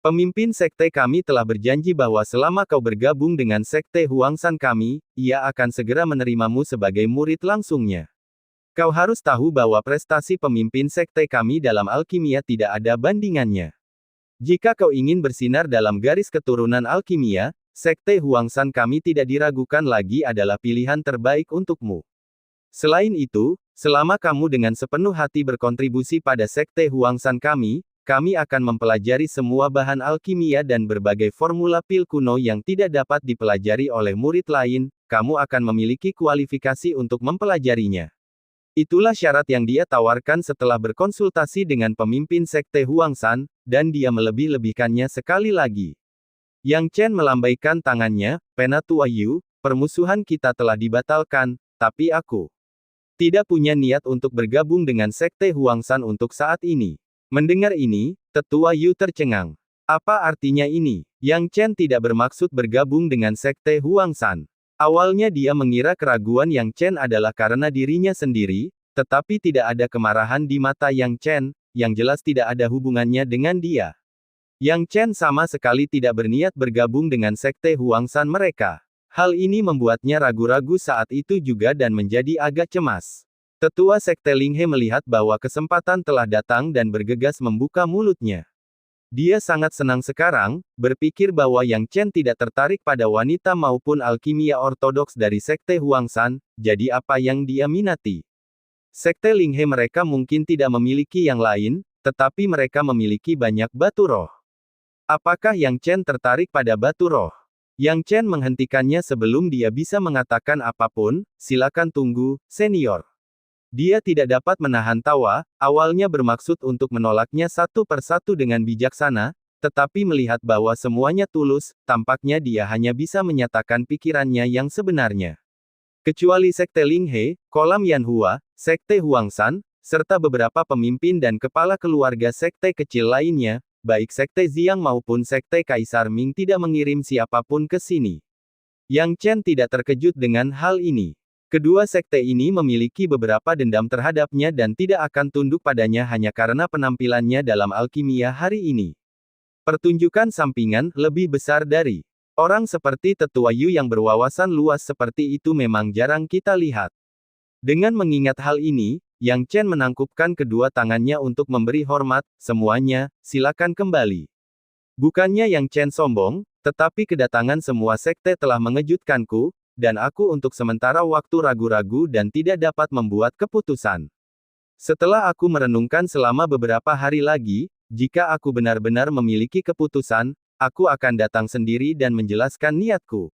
Pemimpin sekte kami telah berjanji bahwa selama kau bergabung dengan sekte Huangshan kami, ia akan segera menerimamu sebagai murid langsungnya. Kau harus tahu bahwa prestasi pemimpin sekte kami dalam alkimia tidak ada bandingannya. Jika kau ingin bersinar dalam garis keturunan alkimia, sekte Huangshan kami tidak diragukan lagi adalah pilihan terbaik untukmu. Selain itu, selama kamu dengan sepenuh hati berkontribusi pada sekte Huangshan kami akan mempelajari semua bahan alkimia dan berbagai formula pil kuno yang tidak dapat dipelajari oleh murid lain, kamu akan memiliki kualifikasi untuk mempelajarinya. Itulah syarat yang dia tawarkan setelah berkonsultasi dengan pemimpin sekte Huangshan, dan dia melebih-lebihkannya sekali lagi. Yang Chen melambaikan tangannya, Penatua Yu, permusuhan kita telah dibatalkan, tapi aku tidak punya niat untuk bergabung dengan sekte Huangshan untuk saat ini. Mendengar ini, Tetua Yu tercengang. Apa artinya ini? Yang Chen tidak bermaksud bergabung dengan sekte Huangshan. Awalnya dia mengira keraguan Yang Chen adalah karena dirinya sendiri, tetapi tidak ada kemarahan di mata Yang Chen, yang jelas tidak ada hubungannya dengan dia. Yang Chen sama sekali tidak berniat bergabung dengan sekte Huangshan mereka. Hal ini membuatnya ragu-ragu saat itu juga dan menjadi agak cemas. Tetua sekte Linghe melihat bahwa kesempatan telah datang dan bergegas membuka mulutnya. Dia sangat senang sekarang, berpikir bahwa Yang Chen tidak tertarik pada wanita maupun alkimia ortodoks dari sekte Huangshan, jadi apa yang dia minati? Sekte Linghe mereka mungkin tidak memiliki yang lain, tetapi mereka memiliki banyak batu roh. Apakah Yang Chen tertarik pada batu roh? Yang Chen menghentikannya sebelum dia bisa mengatakan apapun, silakan tunggu, senior. Dia tidak dapat menahan tawa, awalnya bermaksud untuk menolaknya satu persatu dengan bijaksana, tetapi melihat bahwa semuanya tulus, tampaknya dia hanya bisa menyatakan pikirannya yang sebenarnya. Kecuali sekte Linghe, kolam Yanhua, sekte Huangshan, serta beberapa pemimpin dan kepala keluarga sekte kecil lainnya, baik sekte Ziyang maupun sekte Kaisar Ming tidak mengirim siapapun ke sini. Yang Chen tidak terkejut dengan hal ini. Kedua sekte ini memiliki beberapa dendam terhadapnya dan tidak akan tunduk padanya hanya karena penampilannya dalam alkimia hari ini. Pertunjukan sampingan lebih besar dari orang seperti Tetua Yu yang berwawasan luas seperti itu memang jarang kita lihat. Dengan mengingat hal ini, Yang Chen menangkupkan kedua tangannya untuk memberi hormat, semuanya, silakan kembali. Bukannya Yang Chen sombong, tetapi kedatangan semua sekte telah mengejutkanku, dan aku untuk sementara waktu ragu-ragu dan tidak dapat membuat keputusan. Setelah aku merenungkan selama beberapa hari lagi, jika aku benar-benar memiliki keputusan, aku akan datang sendiri dan menjelaskan niatku.